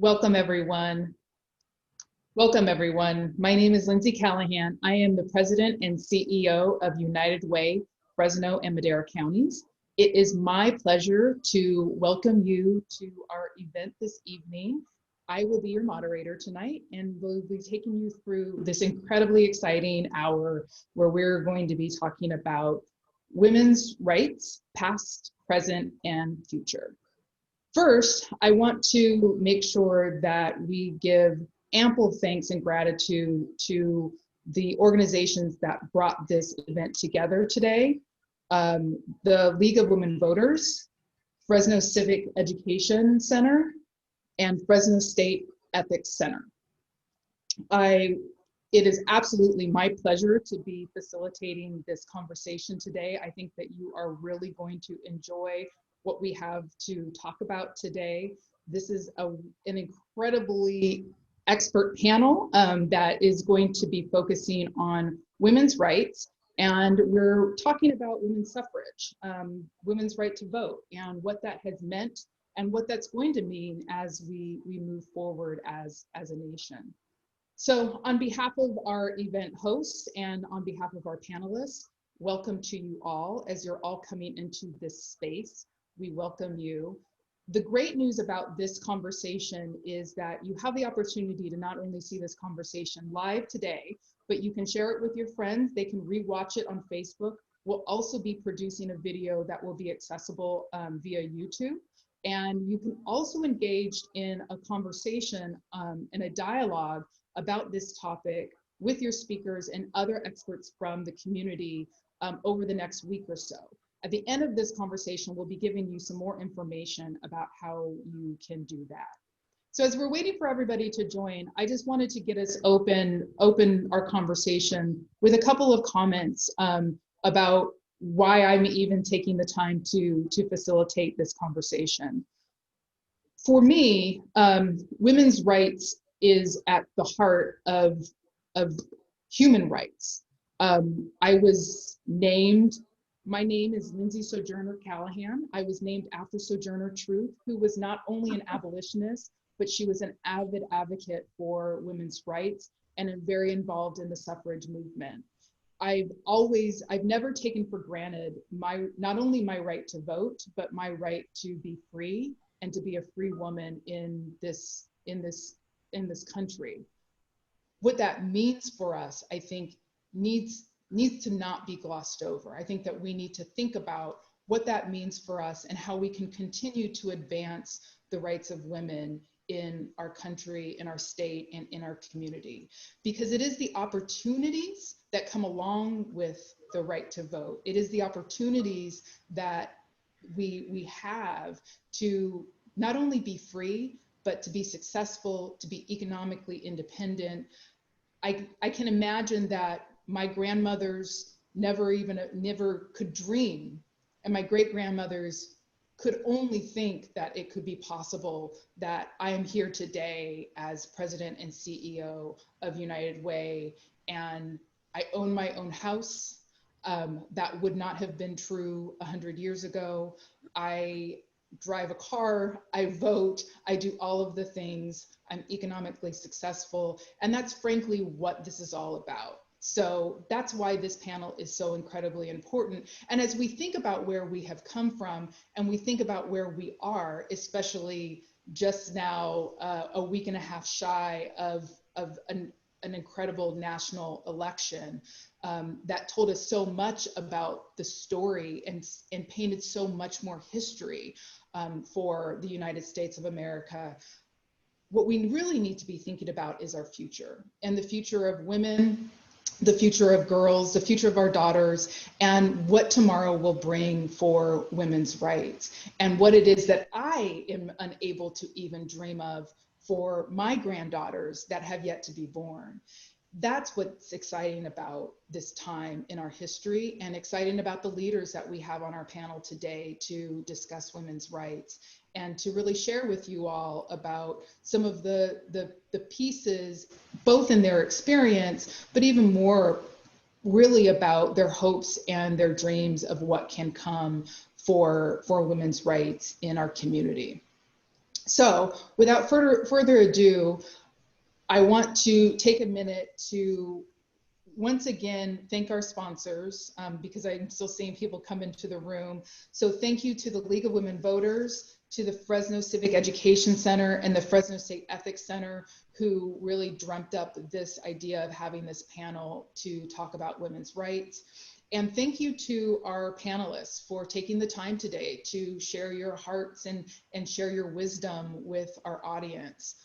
Welcome everyone. Welcome everyone. My name is Lindsay Callahan. I am the President and CEO of United Way, Fresno and Madera counties. It is my pleasure to welcome you to our event this evening. I will be your moderator tonight and will be taking you through this incredibly exciting hour where we're going to be talking about women's rights, past, present, and future. First, I want to make sure that we give ample thanks and gratitude to the organizations that brought this event together today. The League of Women Voters, Fresno Civic Education Center, and Fresno State Ethics Center. It is absolutely my pleasure to be facilitating this conversation today. I think that you are really going to enjoy what we have to talk about today. This is an incredibly expert panel that is going to be focusing on women's rights, and we're talking about women's suffrage, women's right to vote, and what that has meant and what that's going to mean as we move forward as a nation. So on behalf of our event hosts and on behalf of our panelists, welcome to you all as you're all coming into this space. We welcome you. The great news about this conversation is that you have the opportunity to not only see this conversation live today, but you can share it with your friends. They can rewatch it on Facebook. We'll also be producing a video that will be accessible via YouTube. And you can also engage in a conversation and a dialogue about this topic with your speakers and other experts from the community over the next week or so. At the end of this conversation, we'll be giving you some more information about how you can do that. So as we're waiting for everybody to join, I just wanted to get us open our conversation with a couple of comments about why I'm even taking the time to facilitate this conversation. For me, women's rights is at the heart of human rights. I was named, my name is Lindsay Sojourner Callahan. I was named after Sojourner Truth, who was not only an abolitionist, but she was an avid advocate for women's rights and very involved in the suffrage movement. I've never taken for granted not only my right to vote, but my right to be free and to be a free woman in this country. What that means for us, I think, needs to not be glossed over. I think that we need to think about what that means for us and how we can continue to advance the rights of women in our country, in our state, and in our community. Because it is the opportunities that come along with the right to vote. It is the opportunities that we have to not only be free, but to be successful, to be economically independent. I can imagine that my grandmothers never could dream, and my great-grandmothers could only think that it could be possible that I am here today as president and CEO of United Way, and I own my own house. That would not have been true 100 years ago. I drive a car, I vote, I do all of the things, I'm economically successful, and that's frankly what this is all about. So that's why this panel is so incredibly important. And as we think about where we have come from and we think about where we are, especially just now, a week and a half shy of an incredible national election that told us so much about the story and painted so much more history for the United States of America. What we really need to be thinking about is our future and the future of women, the future of girls, the future of our daughters, and what tomorrow will bring for women's rights, and what it is that I am unable to even dream of for my granddaughters that have yet to be born. That's what's exciting about this time in our history, and exciting about the leaders that we have on our panel today to discuss women's rights and to really share with you all about some of the pieces, both in their experience, but even more really about their hopes and their dreams of what can come for women's rights in our community. So without further ado, I want to take a minute to once again thank our sponsors, because I'm still seeing people come into the room. So thank you to the League of Women Voters, to the Fresno Civic Education Center and the Fresno State Ethics Center, who really dreamt up this idea of having this panel to talk about women's rights. And thank you to our panelists for taking the time today to share your hearts and share your wisdom with our audience.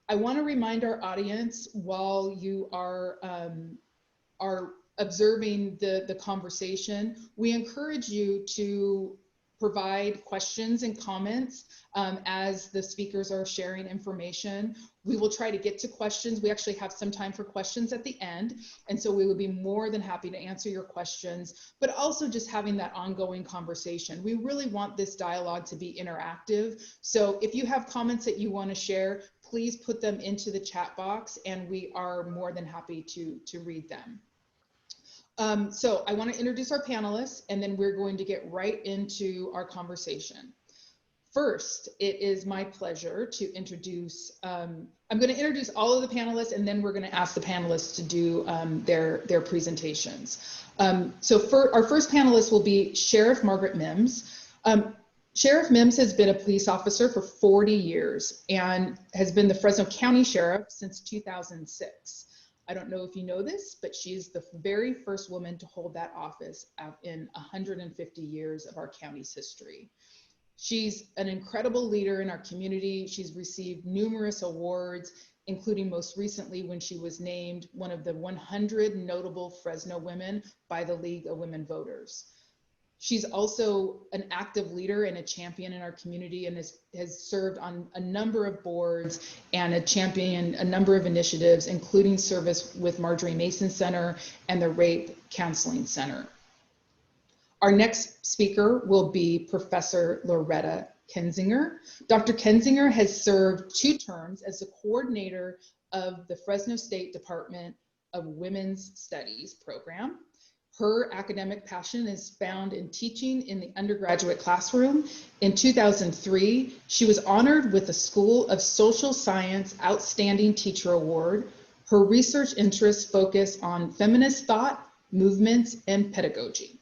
I want to remind our audience, while you are observing the conversation, we encourage you to provide questions and comments as the speakers are sharing information. We will try to get to questions. We actually have some time for questions at the end, and so we would be more than happy to answer your questions, but also just having that ongoing conversation. We really want this dialogue to be interactive. So if you have comments that you want to share, please put them into the chat box, and we are more than happy to read them. So I want to introduce our panelists, and then we're going to get right into our conversation. First, it is my pleasure to introduce, I'm going to introduce all of the panelists, and then we're going to ask the panelists to do their presentations. So our first panelist will be Sheriff Margaret Mims. Sheriff Mims has been a police officer for 40 years and has been the Fresno County Sheriff since 2006. I don't know if you know this, but she's the very first woman to hold that office in 150 years of our county's history. She's an incredible leader in our community. She's received numerous awards, including most recently when she was named one of the 100 notable Fresno women by the League of Women Voters. She's also an active leader and a champion in our community, and has served on a number of boards and a champion a number of initiatives, including service with Marjorie Mason Center and the Rape Counseling Center. Our next speaker will be Professor Loretta Kensinger. Dr. Kensinger has served 2 terms as the coordinator of the Fresno State Department of Women's Studies program. Her academic passion is found in teaching in the undergraduate classroom. In 2003, she was honored with the School of Social Science Outstanding Teacher Award. Her research interests focus on feminist thought, movements, and pedagogy.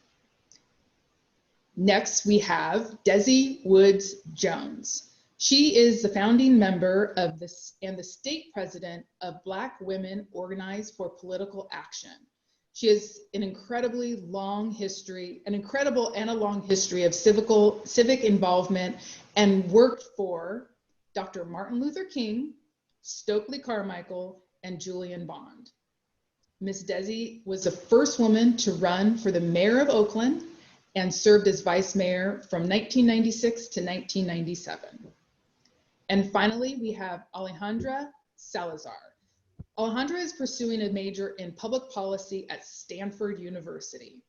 Next, we have Dezie Woods Jones. She is the founding member of and the state president of Black Women Organized for Political Action. She has an incredibly long history, an incredible and a long history of civic involvement, and worked for Dr. Martin Luther King, Stokely Carmichael, and Julian Bond. Ms. Dezie was the first woman to run for the mayor of Oakland and served as vice mayor from 1996 to 1997. And finally, we have Alajandra Salazar. Alajandra is pursuing a major in public policy at Stanford University.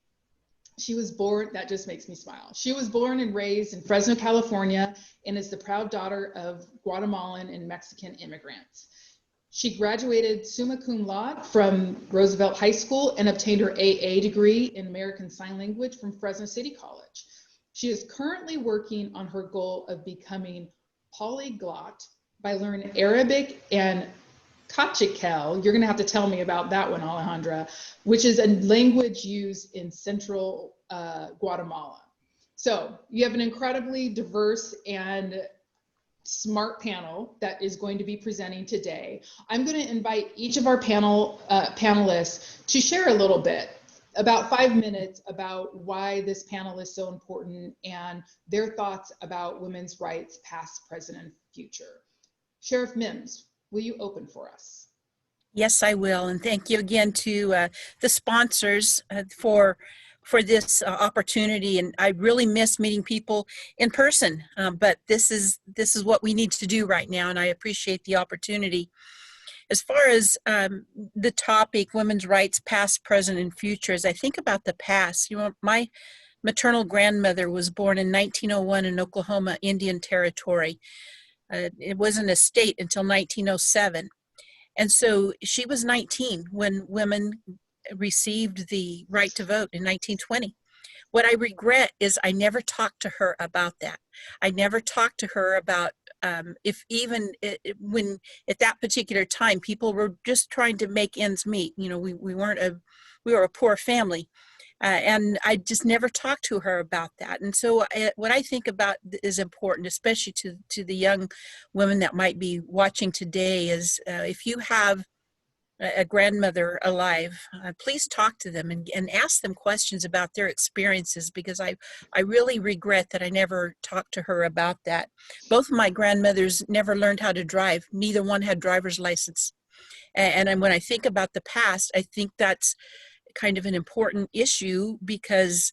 She was born, that just makes me smile. She was born and raised in Fresno, California, and is the proud daughter of Guatemalan and Mexican immigrants. She graduated summa cum laude from Roosevelt High School and obtained her AA degree in American Sign Language from Fresno City College. She is currently working on her goal of becoming polyglot by learning Arabic and Cachiquel. You're going to have to tell me about that one, Alajandra, which is a language used in central Guatemala. So you have an incredibly diverse and smart panel that is going to be presenting today. I'm going to invite each of our panelists to share a little bit, about 5 minutes, about why this panel is so important and their thoughts about women's rights, past, present, and future. Sheriff Mims, will you open for us? Yes, I will. And thank you again to the sponsors for this opportunity. And I really miss meeting people in person, but this is what we need to do right now. And I appreciate the opportunity. As far as the topic, women's rights, past, present, and future, as I think about the past, my maternal grandmother was born in 1901 in Oklahoma Indian Territory. It wasn't a state until 1907. And so she was 19 when women received the right to vote in 1920. What I regret is I never talked to her about that. I never talked to her about if even when at that particular time people were just trying to make ends meet. You know, we were a poor family, and I just never talked to her about that. And so what I think about is important, especially to the young women that might be watching today, is if you have a grandmother alive, please talk to them and ask them questions about their experiences, because I really regret that I never talked to her about that. Both of my grandmothers never learned how to drive. Neither one had driver's license. And when I think about the past, I think that's kind of an important issue, because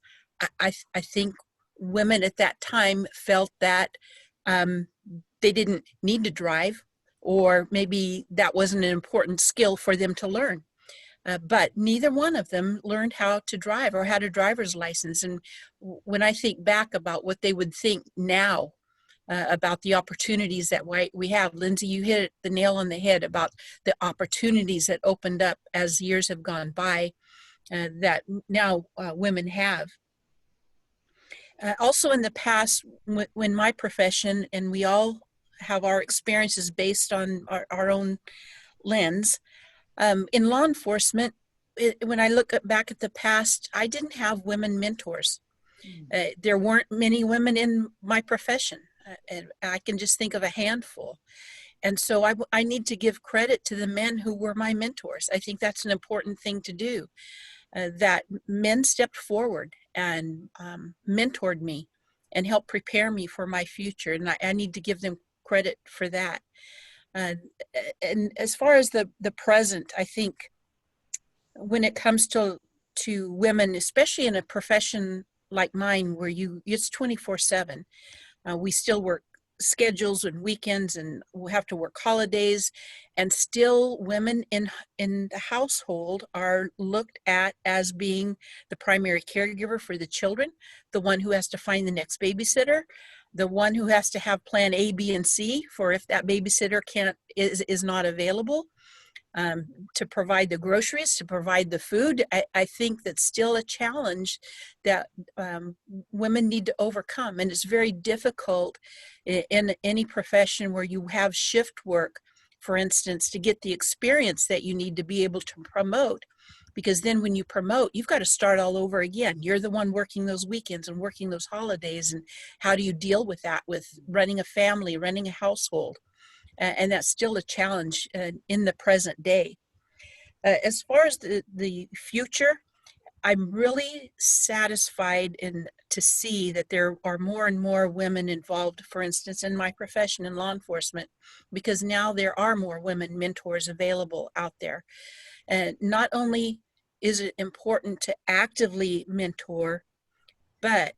I think women at that time felt that they didn't need to drive, or maybe that wasn't an important skill for them to learn. But neither one of them learned how to drive or had a driver's license. And when I think back about what they would think now about the opportunities that we have, Lindsay, you hit the nail on the head about the opportunities that opened up as years have gone by, that now women have. Also in the past, when my profession, and we all have our experiences based on our own lens, in law enforcement, when I look back at the past, I didn't have women mentors. There weren't many women in my profession. And I can just think of a handful. And so I need to give credit to the men who were my mentors. I think that's an important thing to do, that men stepped forward and mentored me and helped prepare me for my future. And I need to give them credit for that. And as far as the present, I think when it comes to women, especially in a profession like mine, where it's 24/7, we still work schedules and weekends, and we have to work holidays, and still women in the household are looked at as being the primary caregiver for the children, the one who has to find the next babysitter, the one who has to have plan A, B, and C for if that babysitter is not available, to provide the groceries, to provide the food. I think that's still a challenge that women need to overcome. And it's very difficult in any profession where you have shift work, for instance, to get the experience that you need to be able to promote. Because then when you promote, you've got to start all over again. You're the one working those weekends and working those holidays. And how do you deal with that, with running a family, running a household? And that's still a challenge in the present day. As far as the future, I'm really satisfied to see that there are more and more women involved, for instance, in my profession in law enforcement, because now there are more women mentors available out there. And not only is it important to actively mentor, but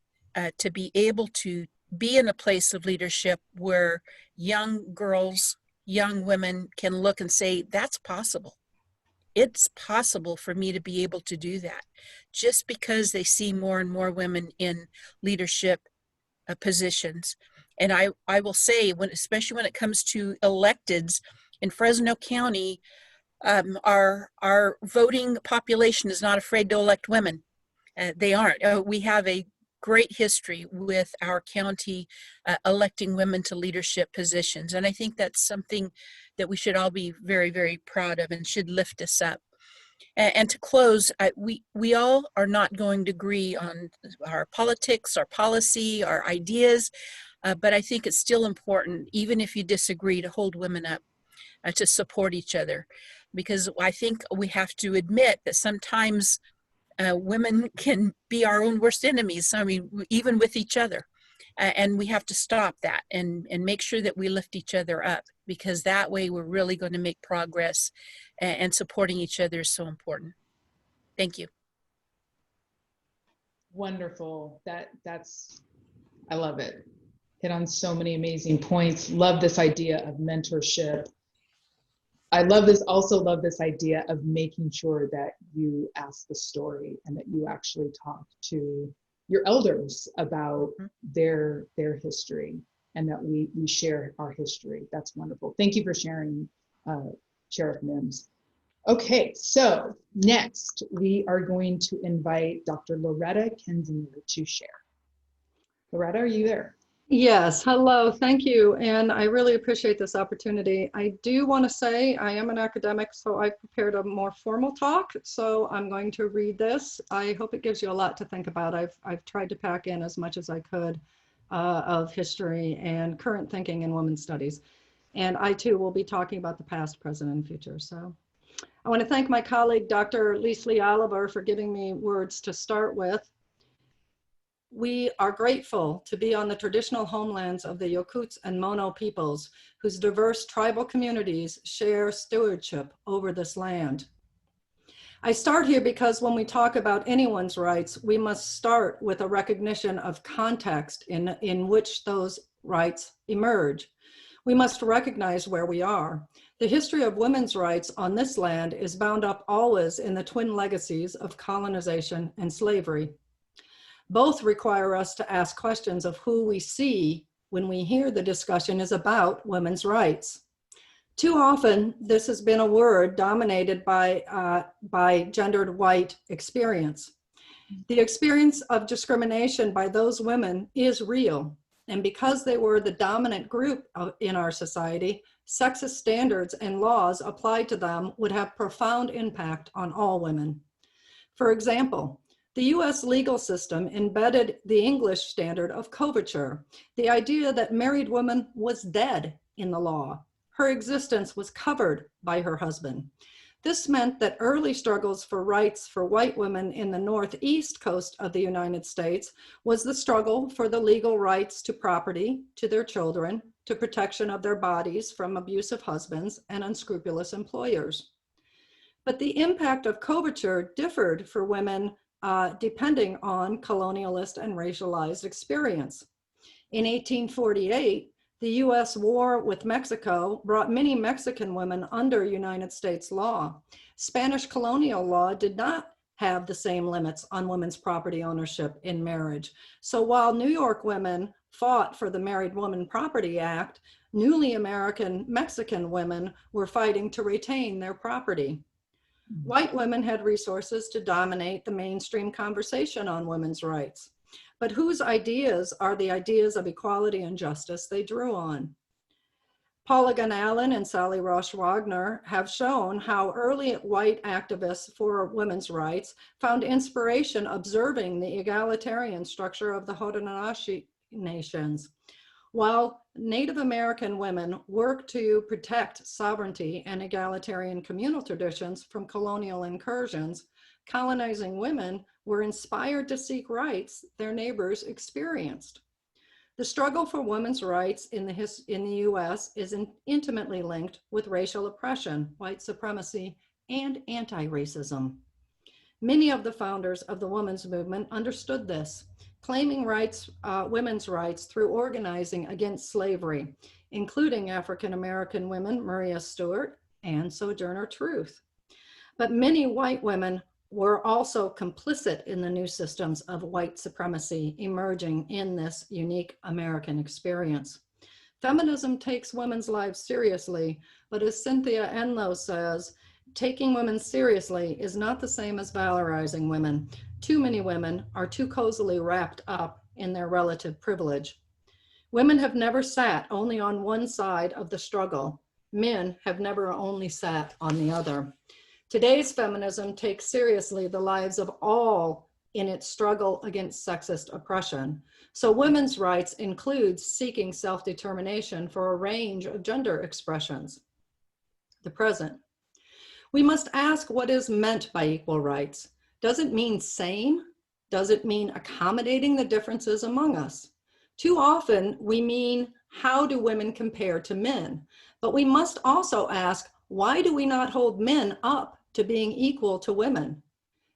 to be able to be in a place of leadership where young girls, young women can look and say, that's possible. It's possible for me to be able to do that, just because they see more and more women in leadership positions. And I will say, especially when it comes to electeds in Fresno County, our voting population is not afraid to elect women. They aren't. We have a great history with our county electing women to leadership positions. And I think that's something that we should all be very, very proud of and should lift us up. And to close, we all are not going to agree on our politics, our policy, our ideas, but I think it's still important, even if you disagree, to hold women up, to support each other. Because I think we have to admit that sometimes women can be our own worst enemies. I mean, even with each other. And we have to stop that and make sure that we lift each other up, because that way we're really going to make progress, and supporting each other is so important. Thank you. Wonderful. I love it. Hit on so many amazing points. Love this idea of mentorship. I also love this idea of making sure that you ask the story and that you actually talk to your elders about their history, and that we share our history. That's wonderful. Thank you for sharing, Sheriff Mims. Okay, so next we are going to invite Dr. Loretta Kensinger to share. Loretta, are you there? Yes, hello, thank you. And I really appreciate this opportunity. I do want to say I am an academic, so I prepared a more formal talk. So I'm going to read this. I hope it gives you a lot to think about. I've tried to pack in as much as I could of history and current thinking in women's studies. And I too will be talking about the past, present, and future. So I want to thank my colleague, Dr. Leslie Oliver, for giving me words to start with. We are grateful to be on the traditional homelands of the Yokuts and Mono peoples, whose diverse tribal communities share stewardship over this land. I start here because when we talk about anyone's rights, we must start with a recognition of context in which those rights emerge. We must recognize where we are. The history of women's rights on this land is bound up always in the twin legacies of colonization and slavery. Both require us to ask questions of who we see when we hear the discussion is about women's rights. Too often, this has been a word dominated by gendered white experience. The experience of discrimination by those women is real. And because they were the dominant group in our society, sexist standards and laws applied to them would have profound impact on all women. For example, the US legal system embedded the English standard of coverture, the idea that married woman was dead in the law. Her existence was covered by her husband. This meant that early struggles for rights for white women in the northeast coast of the United States was the struggle for the legal rights to property, to their children, to protection of their bodies from abusive husbands and unscrupulous employers. But the impact of coverture differed for women depending on colonialist and racialized experience. In 1848, the US war with Mexico brought many Mexican women under United States law. Spanish colonial law did not have the same limits on women's property ownership in marriage. So while New York women fought for the Married Woman Property Act, newly American Mexican women were fighting to retain their property. White women had resources to dominate the mainstream conversation on women's rights. But whose ideas are the ideas of equality and justice they drew on? Paula Gunn Allen and Sally Rosh Wagner have shown how early white activists for women's rights found inspiration observing the egalitarian structure of the Haudenosaunee nations. While Native American women worked to protect sovereignty and egalitarian communal traditions from colonial incursions, colonizing women were inspired to seek rights their neighbors experienced. The struggle for women's rights in the US is intimately linked with racial oppression, white supremacy, and anti-racism. Many of the founders of the women's movement understood this, claiming women's rights through organizing against slavery, including African-American women Maria Stewart and Sojourner Truth. But many white women were also complicit in the new systems of white supremacy emerging in this unique American experience. Feminism takes women's lives seriously, but as Cynthia Enlow says, taking women seriously is not the same as valorizing women. Too many women are too cozily wrapped up in their relative privilege. Women have never sat only on one side of the struggle. Men have never only sat on the other. Today's feminism takes seriously the lives of all in its struggle against sexist oppression. So women's rights includes seeking self-determination for a range of gender expressions. The present. We must ask what is meant by equal rights. Does it mean same? Does it mean accommodating the differences among us? Too often we mean, how do women compare to men? But we must also ask, why do we not hold men up to being equal to women?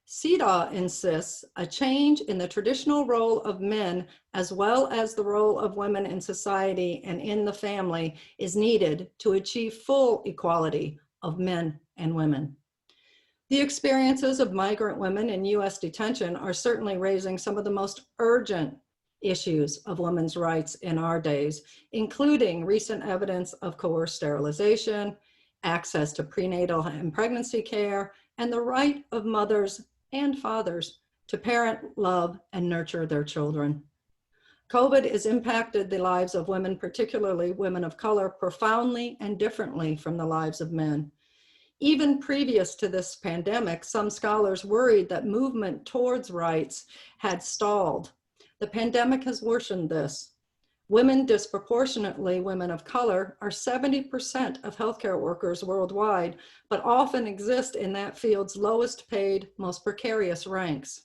CEDAW insists a change in the traditional role of men as well as the role of women in society and in the family is needed to achieve full equality of men and women. The experiences of migrant women in US detention are certainly raising some of the most urgent issues of women's rights in our days, including recent evidence of coerced sterilization, access to prenatal and pregnancy care, and the right of mothers and fathers to parent, love, and nurture their children. COVID has impacted the lives of women, particularly women of color, profoundly and differently from the lives of men. Even previous to this pandemic, some scholars worried that movement towards rights had stalled. The pandemic has worsened this. Women, disproportionately women of color, are 70% of healthcare workers worldwide, but often exist in that field's lowest paid, most precarious ranks.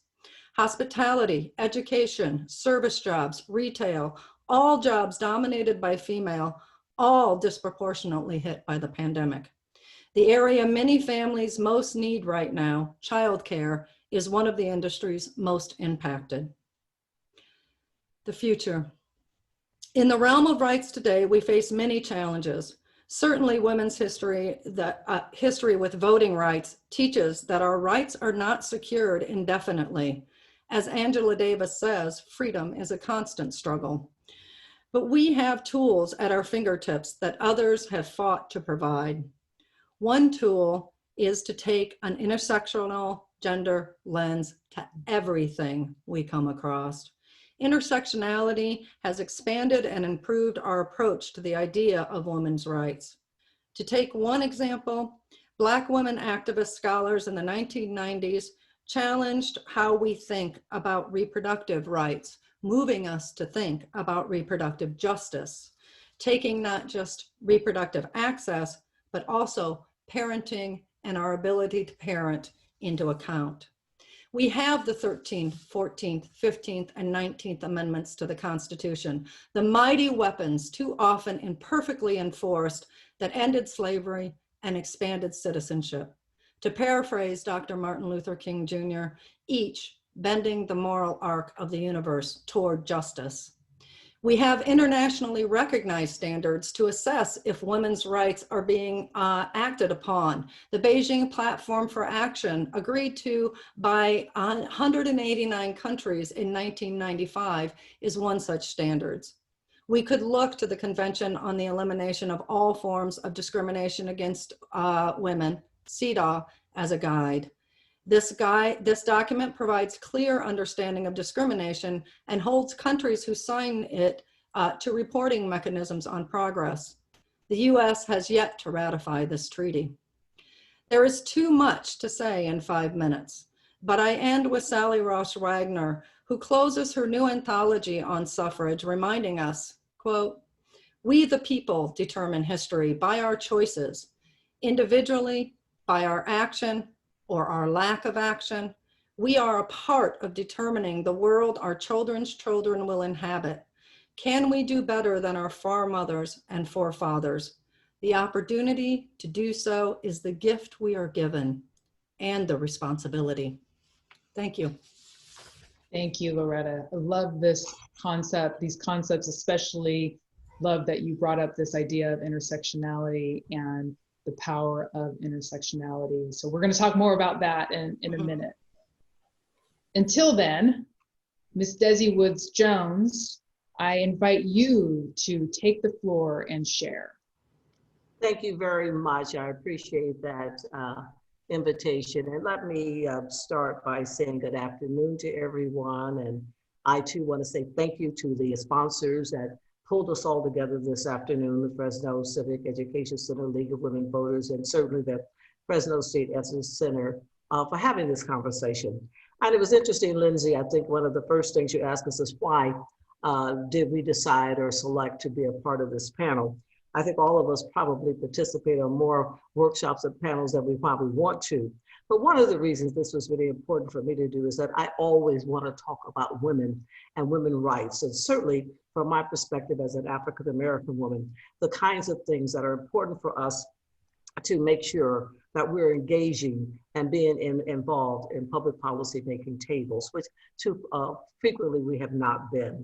Hospitality, education, service jobs, retail, all jobs dominated by female, all disproportionately hit by the pandemic. The area many families most need right now, childcare, is one of the industries most impacted. The future. In the realm of rights today, we face many challenges. Certainly women's history with voting rights teaches that our rights are not secured indefinitely. As Angela Davis says, freedom is a constant struggle. But we have tools at our fingertips that others have fought to provide. One tool is to take an intersectional gender lens to everything we come across. Intersectionality has expanded and improved our approach to the idea of women's rights. To take one example, Black women activist scholars in the 1990s challenged how we think about reproductive rights, moving us to think about reproductive justice, taking not just reproductive access, but also parenting and our ability to parent into account. We have the 13th, 14th, 15th, and 19th Amendments to the Constitution, the mighty weapons too often imperfectly enforced that ended slavery and expanded citizenship. To paraphrase Dr. Martin Luther King Jr., each bending the moral arc of the universe toward justice. We have internationally recognized standards to assess if women's rights are being acted upon. The Beijing Platform for Action, agreed to by 189 countries in 1995, is one such standard. We could look to the Convention on the Elimination of All Forms of Discrimination Against Women, CEDAW, as a guide. This document provides clear understanding of discrimination and holds countries who sign it to reporting mechanisms on progress. The US has yet to ratify this treaty. There is too much to say in 5 minutes, but I end with Sally Ross Wagner, who closes her new anthology on suffrage, reminding us, quote, "We the people determine history by our choices, individually, by our action, or our lack of action. We are a part of determining the world our children's children will inhabit. Can we do better than our foremothers and forefathers? The opportunity to do so is the gift we are given and the responsibility." Thank you. Thank you, Loretta. I love this concept, these concepts, especially love that you brought up this idea of intersectionality and the power of intersectionality. So we're going to talk more about that in a minute. Until then, Ms. Dezie Woods-Jones, I invite you to take the floor and share. Thank you very much. I appreciate that invitation. And let me start by saying good afternoon to everyone. And I too want to say thank you to the sponsors that pulled us all together this afternoon, the Fresno Civic Education Center, League of Women Voters, and certainly the Fresno State Essence Center for having this conversation. And it was interesting, Lindsay, I think one of the first things you asked us is why did we decide or select to be a part of this panel? I think all of us probably participate on more workshops and panels than we probably want to. But one of the reasons this was really important for me to do is that I always want to talk about women and women's rights. And certainly from my perspective as an African-American woman, the kinds of things that are important for us to make sure that we're engaging and being involved in public policy making tables, which too frequently we have not been.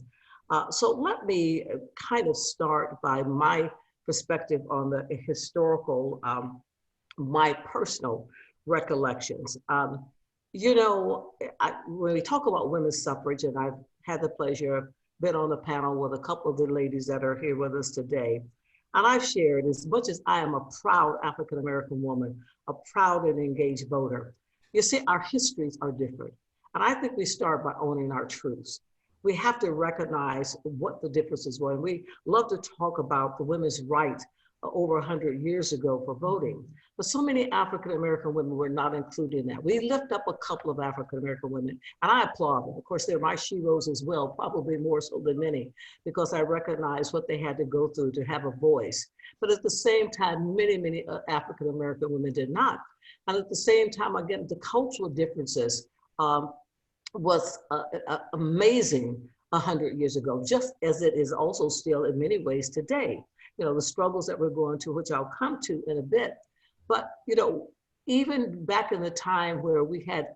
So let me kind of start by my perspective on the historical, my personal recollections. You know, when we talk about women's suffrage, and I've had the pleasure of been on the panel with a couple of the ladies that are here with us today, and I've shared, as much as I am a proud African-American woman, a proud and engaged voter, you see, our histories are different. And I think we start by owning our truths. we have to recognize what the differences were. And we love to talk about the women's right over 100 years ago for voting. But so many African-American women were not included in that. We lift up a couple of African-American women, and I applaud them. Of course, they're my sheroes as well, probably more so than many, because I recognize what they had to go through to have a voice. But at the same time, many African-American women did not. And at the same time, again, the cultural differences was amazing 100 years ago, just as it is also still in many ways today. You know, the struggles that we're going to, which I'll come to in a bit. But, you know, even back in the time where we had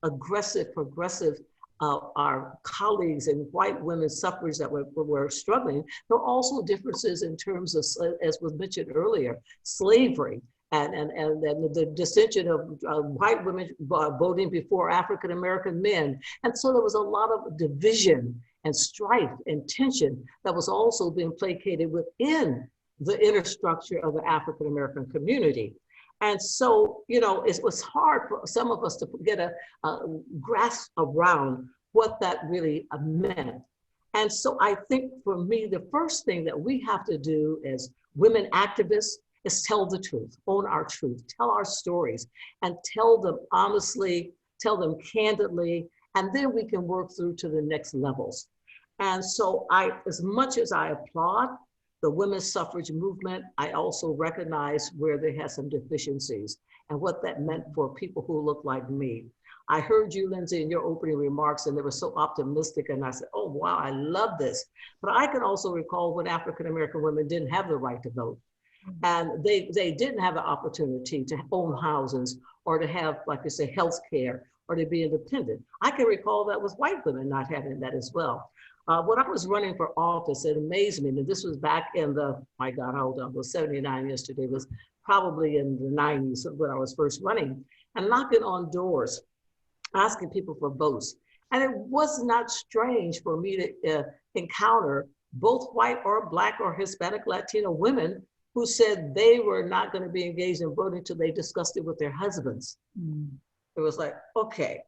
aggressive, progressive, our colleagues and white women suffragists that were struggling, there were also differences in terms of, as was mentioned earlier, slavery and the dissension of white women voting before African-American men. And so there was a lot of division and strife and tension that was also being placated within the inner structure of the African-American community. And so, you know, it was hard for some of us to get a grasp around what that really meant. And so I think for me, the first thing that we have to do as women activists is tell the truth, own our truth, tell our stories, and tell them honestly, tell them candidly, and then we can work through to the next levels. And so as much as I applaud the women's suffrage movement, I also recognize where they had some deficiencies and what that meant for people who look like me. I heard you, Lindsay, in your opening remarks, and they were so optimistic, and I said, oh, wow, I love this. But I can also recall when African-American women didn't have the right to vote. And they didn't have the opportunity to own houses or to have, like I say, health care or to be independent. I can recall that with white women not having that as well. When I was running for office, it amazed me, and this was back in the, my God, how old I was, 79 yesterday, it was probably in the 90s when I was first running, and knocking on doors, asking people for votes. And it was not strange for me to encounter both white or Black or Hispanic Latino women who said they were not going to be engaged in voting until they discussed it with their husbands. It was like, okay,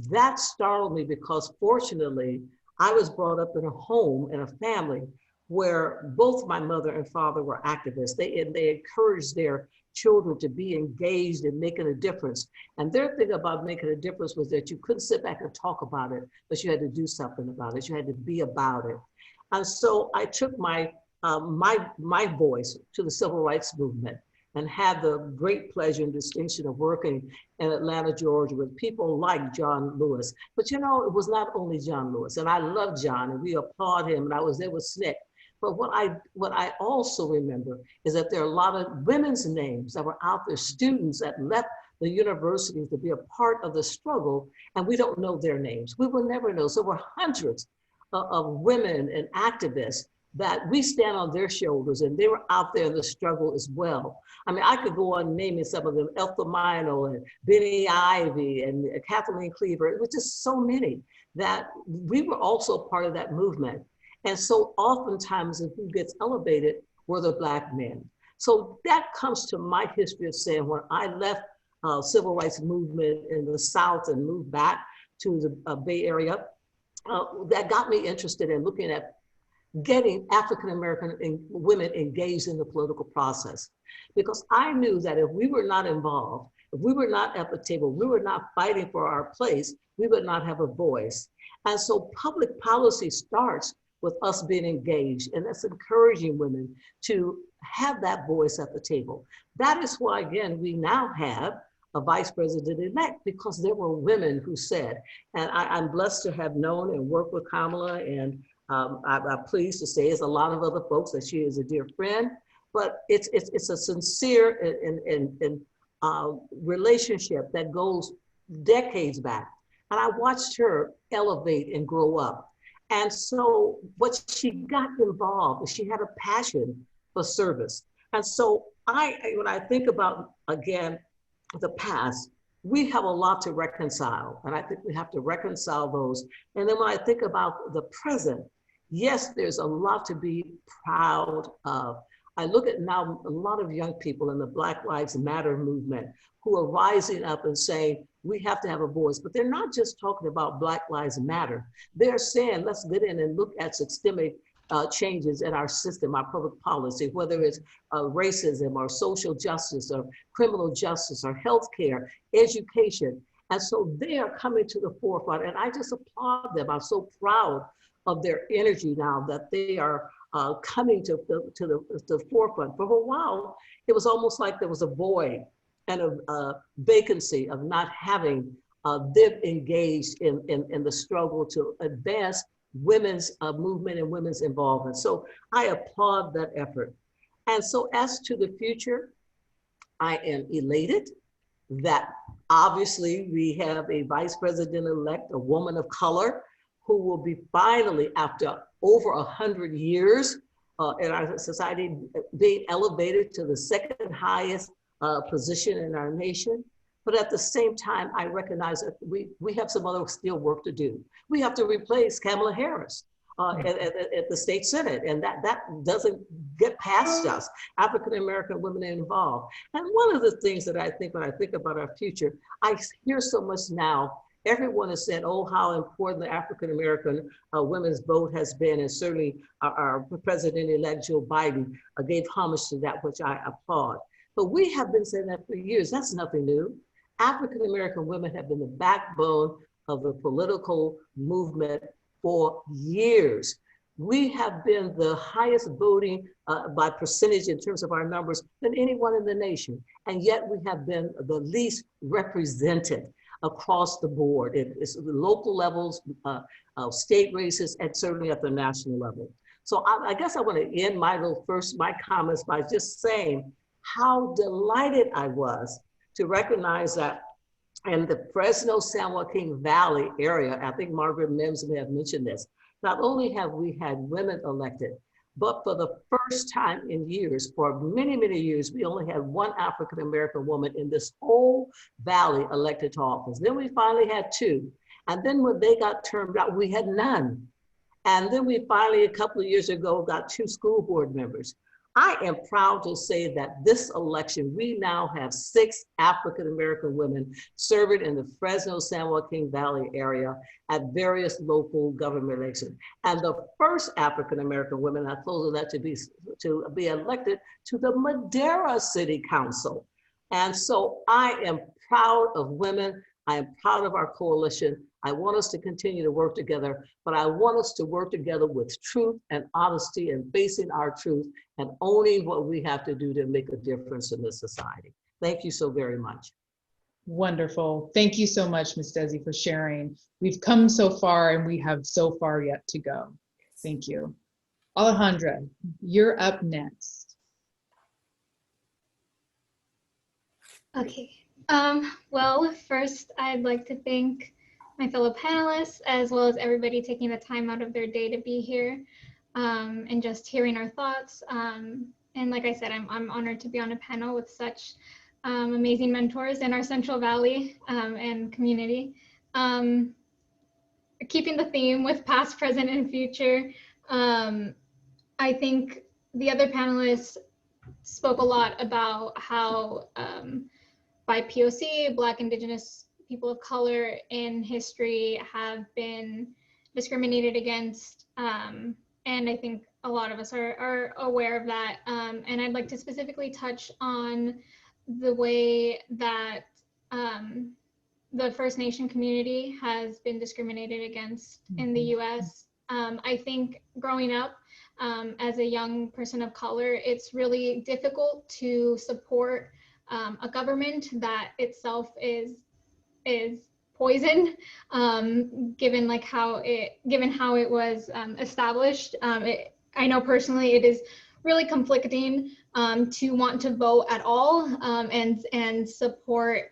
that startled me because fortunately, I was brought up in a home, in a family, where both my mother and father were activists. They encouraged their children to be engaged in making a difference. And their thing about making a difference was that you couldn't sit back and talk about it, but you had to do something about it. You had to be about it. And so I took my voice to the civil rights movement and had the great pleasure and distinction of working in Atlanta, Georgia with people like John Lewis. But you know, it was not only John Lewis, and I love John and we applaud him, and I was there with SNCC. But what I also remember is that there are a lot of women's names that were out there, students that left the university to be a part of the struggle, and we don't know their names. We will never know. So we're hundreds of women and activists that we stand on their shoulders, and they were out there in the struggle as well. I mean, I could go on naming some of them, Ethel Minor and Benny Ivy and Kathleen Cleaver. It was just so many that we were also part of that movement. And so oftentimes who gets elevated were the Black men. So that comes to my history of saying when I left civil rights movement in the South and moved back to the Bay Area, that got me interested in looking at getting African-American women engaged in the political process. Because I knew that if we were not involved, if we were not at the table, we were not fighting for our place, we would not have a voice. And so public policy starts with us being engaged, and that's encouraging women to have that voice at the table. That is why, again, we now have a vice president-elect, because there were women who said, and I'm blessed to have known and worked with Kamala, and I'm pleased to say there's a lot of other folks that she is a dear friend, but it's a sincere relationship that goes decades back. And I watched her elevate and grow up. And so what she got involved, she had a passion for service. And so when I think about, again, the past, we have a lot to reconcile. And I think we have to reconcile those. And then when I think about the present, yes, there's a lot to be proud of. I look at now a lot of young people in the Black Lives Matter movement who are rising up and saying, we have to have a voice, but they're not just talking about Black Lives Matter. They're saying, let's get in and look at systemic changes in our system, our public policy, whether it's racism or social justice or criminal justice or healthcare, education. And so they are coming to the forefront, and I just applaud them. I'm so proud of their energy now that they are coming to the forefront. For a while, it was almost like there was a void and a vacancy of not having them engaged in the struggle to advance women's movement and women's involvement. So I applaud that effort. And so as to the future, I am elated that obviously we have a vice president-elect, a woman of color, who will be finally, after over 100 years in our society, being elevated to the second highest position in our nation. But at the same time, I recognize that we have some other still work to do. We have to replace Kamala Harris at the state Senate, and that doesn't get past us. African-American women involved. And one of the things that I think when I think about our future, I hear so much now, everyone has said, oh, how important the African-American women's vote has been, and certainly our President-elect Joe Biden gave homage to that, which I applaud. But we have been saying that for years. That's nothing new. African-American women have been the backbone of the political movement for years. We have been the highest voting by percentage in terms of our numbers than anyone in the nation. And yet we have been the least represented across the board. It's the local levels, state races, and certainly at the national level. So I guess I want to end my comments by just saying how delighted I was to recognize that in the Fresno San Joaquin Valley area, I think Margaret Mims may have mentioned this, not only have we had women elected, but for the first time in years, for many, many years, we only had one African-American woman in this whole valley elected to office. Then we finally had two. And then when they got termed out, we had none. And then we finally, a couple of years ago, got two school board members. I am proud to say that this election, we now have 6 African-American women serving in the Fresno San Joaquin Valley area at various local government elections. And the first African-American women, I close on that, to be elected to the Madera City Council. And so I am proud of women. I am proud of our coalition. I want us to continue to work together, but I want us to work together with truth and honesty and facing our truth and owning what we have to do to make a difference in this society. Thank you so very much. Wonderful. Thank you so much, Ms. Dezie, for sharing. We've come so far and we have so far yet to go. Thank you. Alajandra, you're up next. Okay. Well, first I'd like to thank my fellow panelists, as well as everybody taking the time out of their day to be here and just hearing our thoughts. And like I said, I'm honored to be on a panel with such amazing mentors in our Central Valley and community. Keeping the theme with past, present, and future, I think the other panelists spoke a lot about how by POC, Black, Indigenous people of color in history have been discriminated against. And I think a lot of us are aware of that. And I'd like to specifically touch on the way that the First Nation community has been discriminated against in the US. I think growing up as a young person of color, it's really difficult to support a government that itself is poison, given how it was established. I know personally it is really conflicting to want to vote at all and support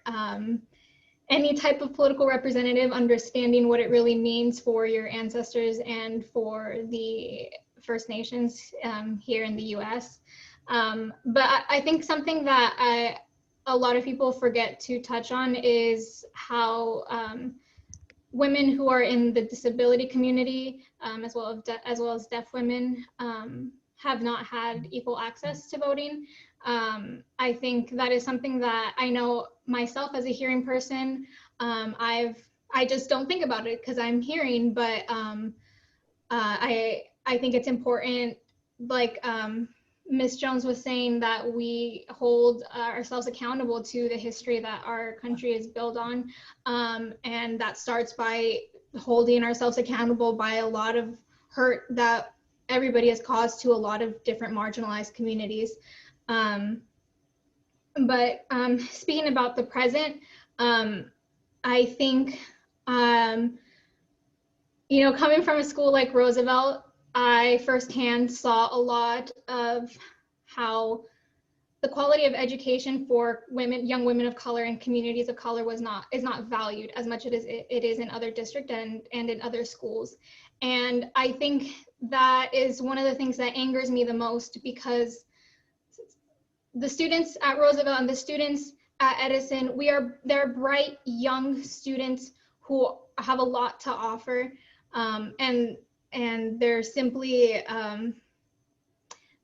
any type of political representative, understanding what it really means for your ancestors and for the First Nations here in the US. But I think something that a lot of people forget to touch on is how women who are in the disability community, as well as deaf women, have not had equal access to voting. I think that is something that I know myself as a hearing person, I just don't think about it because I'm hearing, but I think it's important, like Ms. Jones was saying, that we hold ourselves accountable to the history that our country is built on, and that starts by holding ourselves accountable by a lot of hurt that everybody has caused to a lot of different marginalized communities. But speaking about the present, I think, you know, coming from a school like Roosevelt, I firsthand saw a lot of how the quality of education for women, young women of color and communities of color is not valued as much as it is in other districts and in other schools. And I think that is one of the things that angers me the most, because the students at Roosevelt and the students at Edison, they're bright young students who have a lot to offer, and they're simply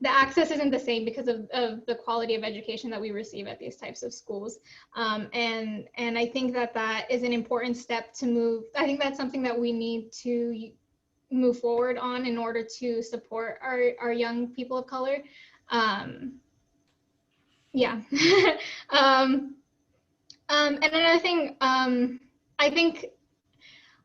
the access isn't the same because of the quality of education that we receive at these types of schools. And I think that is an important step to move. I think that's something that we need to move forward on in order to support our young people of color. Yeah. And another thing, I think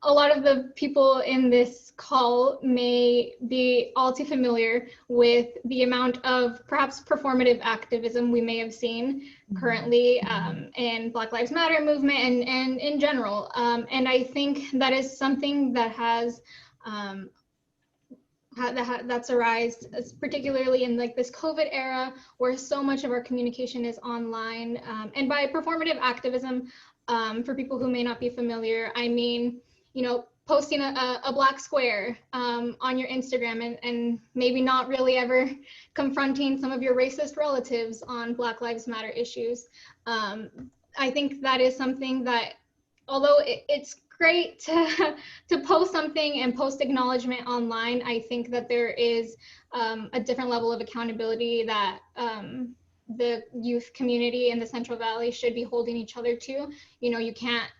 a lot of the people in this call may be all too familiar with the amount of perhaps performative activism we may have seen currently in Black Lives Matter movement and in general. And I think that is something that has that's arisen, particularly in like this COVID era, where so much of our communication is online. And by performative activism, for people who may not be familiar, I mean, you know, posting a black square on your Instagram and maybe not really ever confronting some of your racist relatives on Black Lives Matter issues. I think that is something that, although it's great to post something and post acknowledgement online, I think that there is a different level of accountability that the youth community in the Central Valley should be holding each other to. You know, you can't,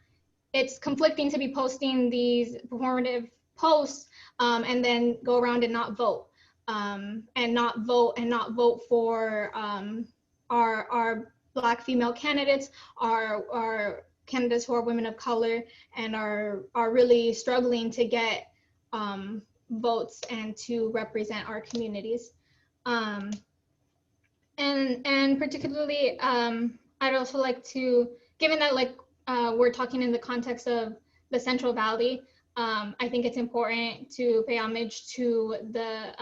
it's conflicting to be posting these performative posts and then go around and not vote, and not vote for our Black female candidates, our candidates who are women of color and are really struggling to get votes and to represent our communities. And particularly, I'd also like to, given that like we're talking in the context of the Central Valley, I think it's important to pay homage to the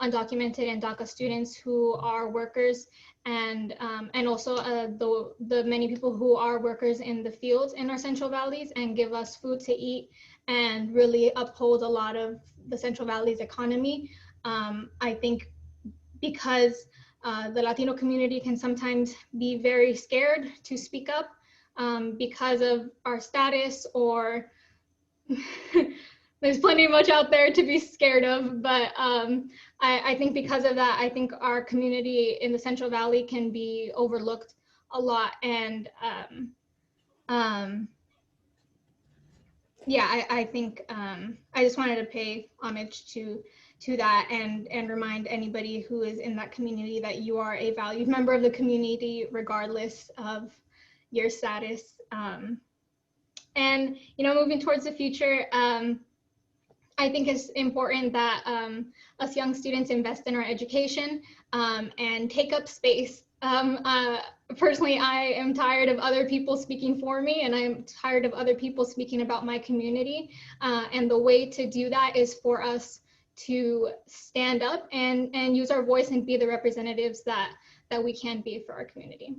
undocumented and DACA students who are workers, and also the many people who are workers in the fields in our Central Valleys and give us food to eat and really uphold a lot of the Central Valley's economy. I think because the Latino community can sometimes be very scared to speak up because of our status, or there's plenty much out there to be scared of, but I think because of that, I think our community in the Central Valley can be overlooked a lot. And yeah, I think I just wanted to pay homage to that and remind anybody who is in that community that you are a valued member of the community regardless of your status. And, you know, moving towards the future, I think it's important that us young students invest in our education and take up space. Personally, I am tired of other people speaking for me, and I'm tired of other people speaking about my community. And the way to do that is for us to stand up and use our voice and be the representatives that we can be for our community.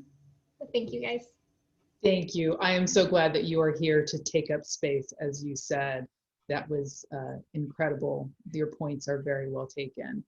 So thank you, guys. Thank you. I am so glad that you are here to take up space, as you said. That was incredible. Your points are very well taken.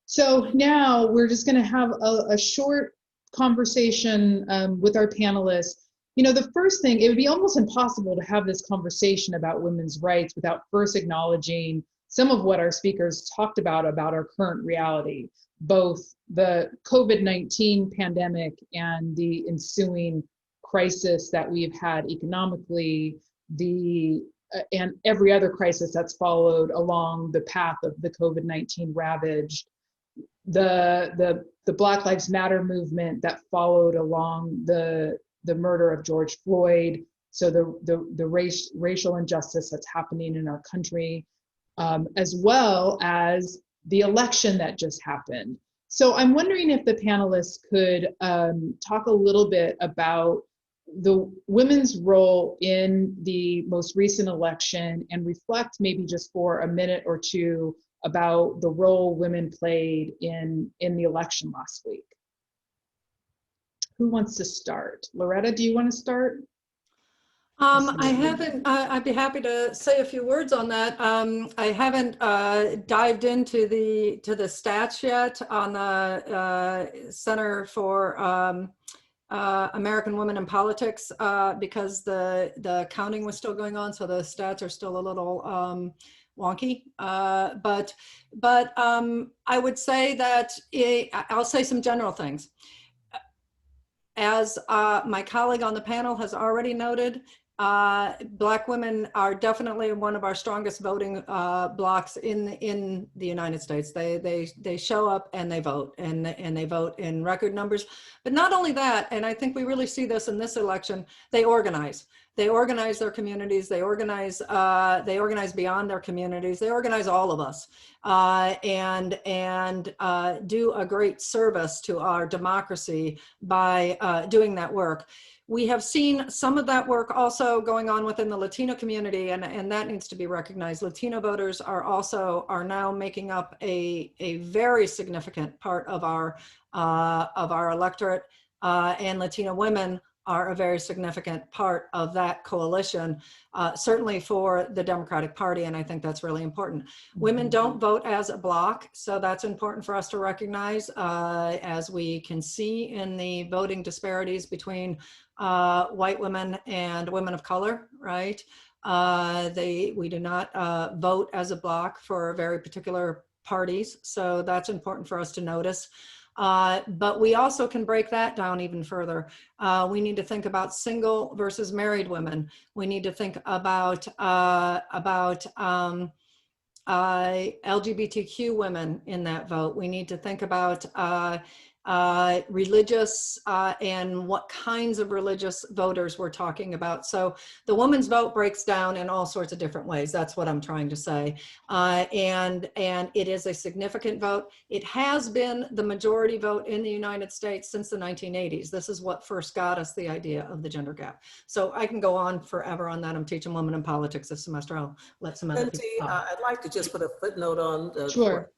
So now we're just going to have a short conversation with our panelists. You know, the first thing, it would be almost impossible to have this conversation about women's rights without first acknowledging some of what our speakers talked about our current reality. both the COVID-19 pandemic and the ensuing crisis that we've had economically, and every other crisis that's followed along the path of the COVID-19 ravaged, the Black Lives Matter movement that followed along the murder of George Floyd, so the racial injustice that's happening in our country, as well as the election that just happened. So I'm wondering if the panelists could talk a little bit about the women's role in the most recent election and reflect maybe just for a minute or two about the role women played in the election last week. Who wants to start? Loretta, do you want to start? I haven't, I'd be happy to say a few words on that. I haven't dived into the stats yet on the Center for American Women in Politics because the counting was still going on, so the stats are still a little wonky. But I would say that I'll say some general things. As my colleague on the panel has already noted, Black women are definitely one of our strongest voting blocks in the United States. They show up and they vote, and they vote in record numbers. But not only that, and I think we really see this in this election, they organize. They organize their communities. They organize beyond their communities. They organize all of us, and do a great service to our democracy by doing that work. We have seen some of that work also going on within the Latino community, and that needs to be recognized. Latino voters are now making up a very significant part of our electorate, and Latino women are a very significant part of that coalition, certainly for the Democratic Party, and I think that's really important. Women don't vote as a bloc, so that's important for us to recognize, as we can see in the voting disparities between white women and women of color, right? We do not vote as a bloc for very particular parties, so that's important for us to notice. But we also can break that down even further. We need to think about single versus married women. We need to think about LGBTQ women in that vote. We need to think about religious and what kinds of religious voters we're talking about. So the woman's vote breaks down in all sorts of different ways. That's what I'm trying to say. And it is a significant vote. It has been the majority vote in the United States since the 1980s. This is what first got us the idea of the gender gap. So I can go on forever on that. I'm teaching women in politics this semester. I'll let some other Lindsay, people talk. I'd like to just put a footnote on Sure.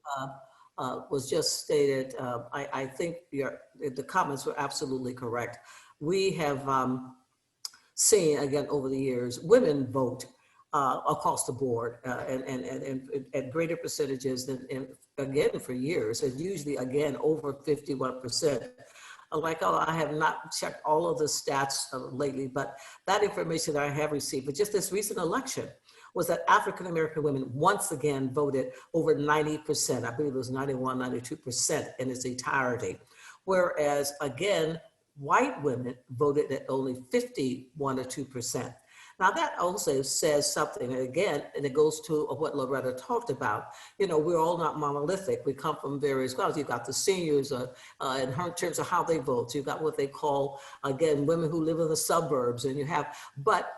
what was just stated. I think the comments were absolutely correct. We have seen, again, over the years, women vote across the board and at greater percentages than, again, for years, and usually, again, over 51%. Like, I have not checked all of the stats lately, but that information that I have received, but just this recent election, was that African-American women once again voted over 90%. I believe it was 91, 92% in its entirety. Whereas, again, white women voted at only 51 or 2%. Now that also says something, and again, and it goes to what Loretta talked about. You know, we're all not monolithic. We come from various classes. You've got the seniors in terms of how they vote. You've got what they call, again, women who live in the suburbs, and you have, but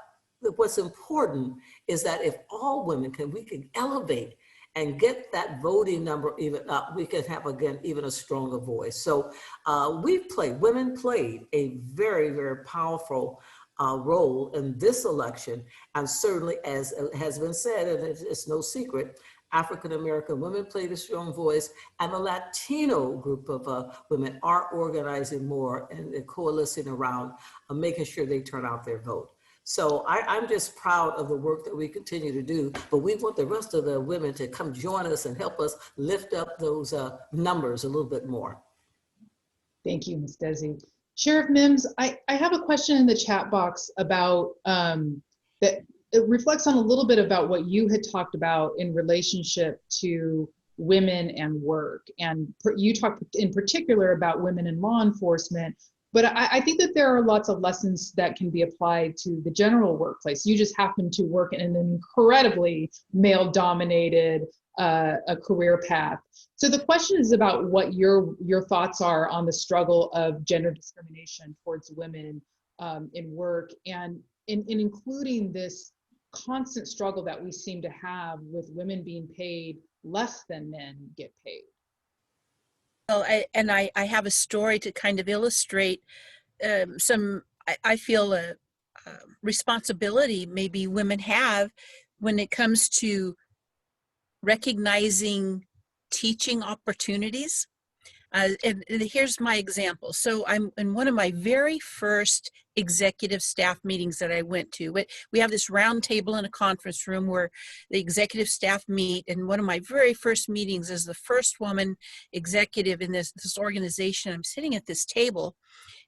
what's important is that if all women we can elevate and get that voting number even up, we can have, again, even a stronger voice. So women played a very, very powerful role in this election. And certainly, as has been said, and it's no secret, African-American women played a strong voice, and the Latino group of women are organizing more and coalescing around making sure they turn out their vote. So I'm just proud of the work that we continue to do, but we want the rest of the women to come join us and help us lift up those numbers a little bit more. Thank you, Ms. Dezie. Sheriff Mims, I have a question in the chat box about that. It reflects on a little bit about what you had talked about in relationship to women and work. And you talked in particular about women in law enforcement, but I think that there are lots of lessons that can be applied to the general workplace. You just happen to work in an incredibly male-dominated a career path. So the question is about what your thoughts are on the struggle of gender discrimination towards women in work, and in including this constant struggle that we seem to have with women being paid less than men get paid. Well, I have a story to kind of illustrate I feel a responsibility maybe women have when it comes to recognizing teaching opportunities. And here's my example. So I'm in one of my very first executive staff meetings that I went to. We have this round table in a conference room where the executive staff meet. And one of my very first meetings as the first woman executive in this organization. I'm sitting at this table,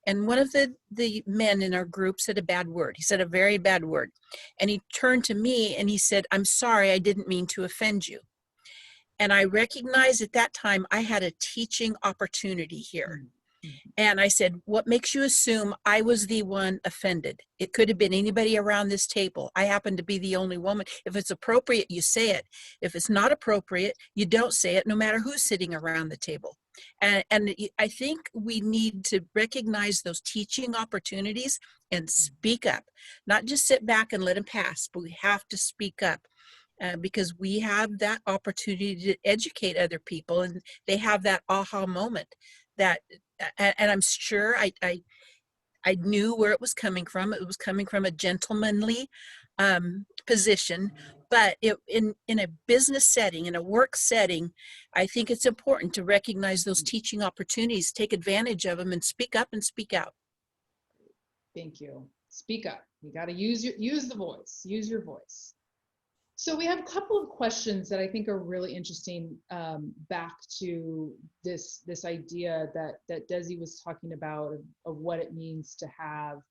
and one of the men in our group said a bad word. He said a very bad word. And he turned to me and he said, "I'm sorry, I didn't mean to offend you." And I recognized at that time I had a teaching opportunity here. And I said, "What makes you assume I was the one offended? It could have been anybody around this table. I happen to be the only woman. If it's appropriate, you say it. If it's not appropriate, you don't say it, no matter who's sitting around the table." And I think we need to recognize those teaching opportunities and speak up, not just sit back and let them pass, but we have to speak up. Because we have that opportunity to educate other people, and they have that aha moment that, and I'm sure I knew where it was coming from. It was coming from a gentlemanly position, but in a business setting, in a work setting, I think it's important to recognize those teaching opportunities, take advantage of them, and speak up and speak out. Thank you. Speak up. You got to use the voice. Use your voice. So we have a couple of questions that I think are really interesting, back to this idea that Dezie was talking about of what it means to have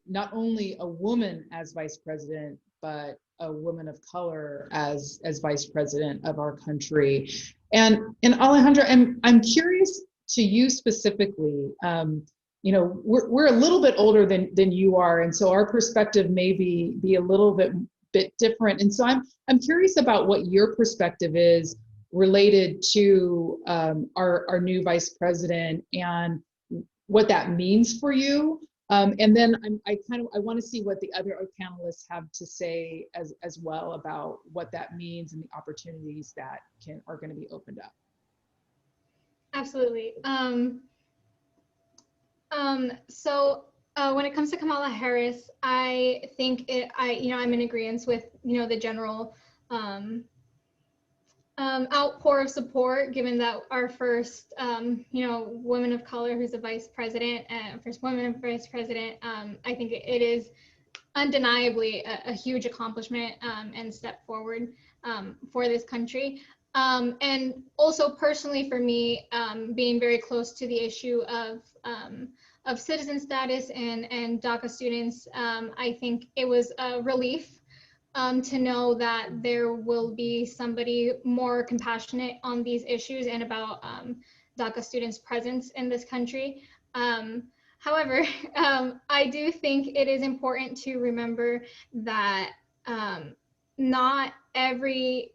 not only a woman as vice president, but a woman of color as vice president of our country. And Alajandra, I'm curious to you specifically. You know, we're a little bit older than you are, and so our perspective may be a little bit different. And so I'm curious about what your perspective is related to our new vice president and what that means for you. And then I want to see what the other panelists have to say as well about what that means and the opportunities that are going to be opened up. Absolutely. So when it comes to Kamala Harris, I think I'm in agreement with, the general outpour of support, given that our first, woman of color who's a vice president, first woman vice president. I think it is undeniably a huge accomplishment and step forward for this country. And also personally for me, being very close to the issue of citizen status and DACA students, I think it was a relief to know that there will be somebody more compassionate on these issues and about DACA students' presence in this country. However, I do think it is important to remember that not every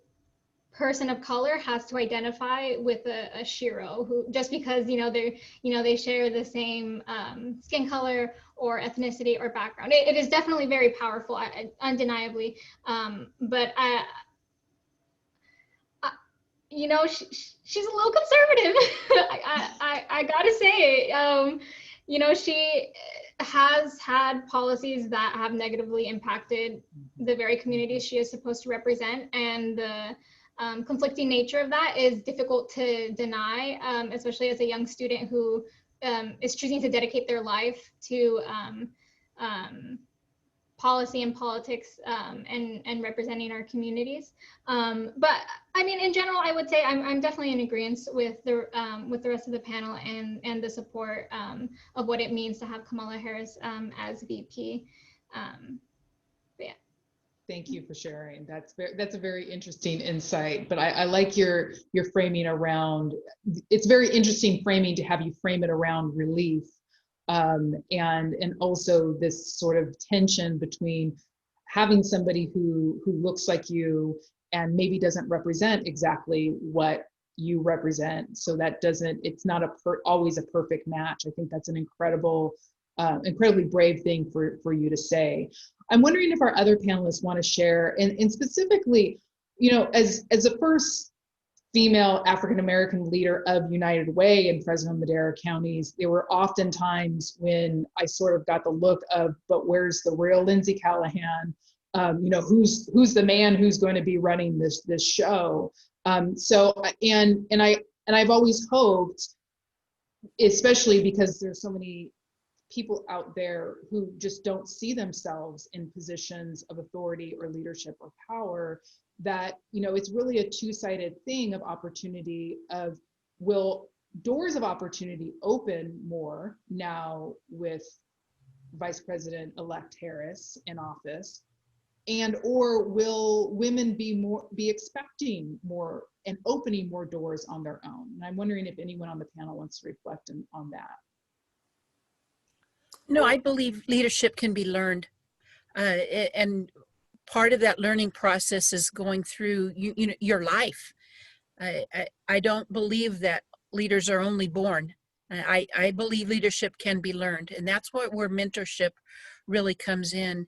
person of color has to identify with a Shiro who, just because they share the same skin color or ethnicity or background. It is definitely very powerful, undeniably, but she's a little conservative. I gotta say it. She has had policies that have negatively impacted the very communities she is supposed to represent, and the conflicting nature of that is difficult to deny, especially as a young student who is choosing to dedicate their life to policy and politics and representing our communities. But I mean, in general, I would say I'm definitely in agreement with the rest of the panel and the support of what it means to have Kamala Harris as VP. But yeah. Thank you for sharing. That's a very interesting insight. But I like your framing around. It's very interesting framing to have you frame it around relief, and also this sort of tension between having somebody who looks like you and maybe doesn't represent exactly what you represent. So that doesn't. It's not always a perfect match. I think that's an incredibly brave thing for you to say. I'm wondering if our other panelists want to share, and specifically, as the first female African-American leader of United Way in Fresno and Madera counties, there were often times when I sort of got the look of, but where's the real Lindsay Callahan? Who's the man who's going to be running this show? I've always hoped, especially because there's so many people out there who just don't see themselves in positions of authority or leadership or power, that it's really a two-sided thing of opportunity. Of will doors of opportunity open more now with Vice President-elect Harris in office, and or will women be expecting more and opening more doors on their own? And I'm wondering if anyone on the panel wants to reflect on that. No, I believe leadership can be learned. And part of that learning process is going through your life. I don't believe that leaders are only born. I believe leadership can be learned. And that's where mentorship really comes in.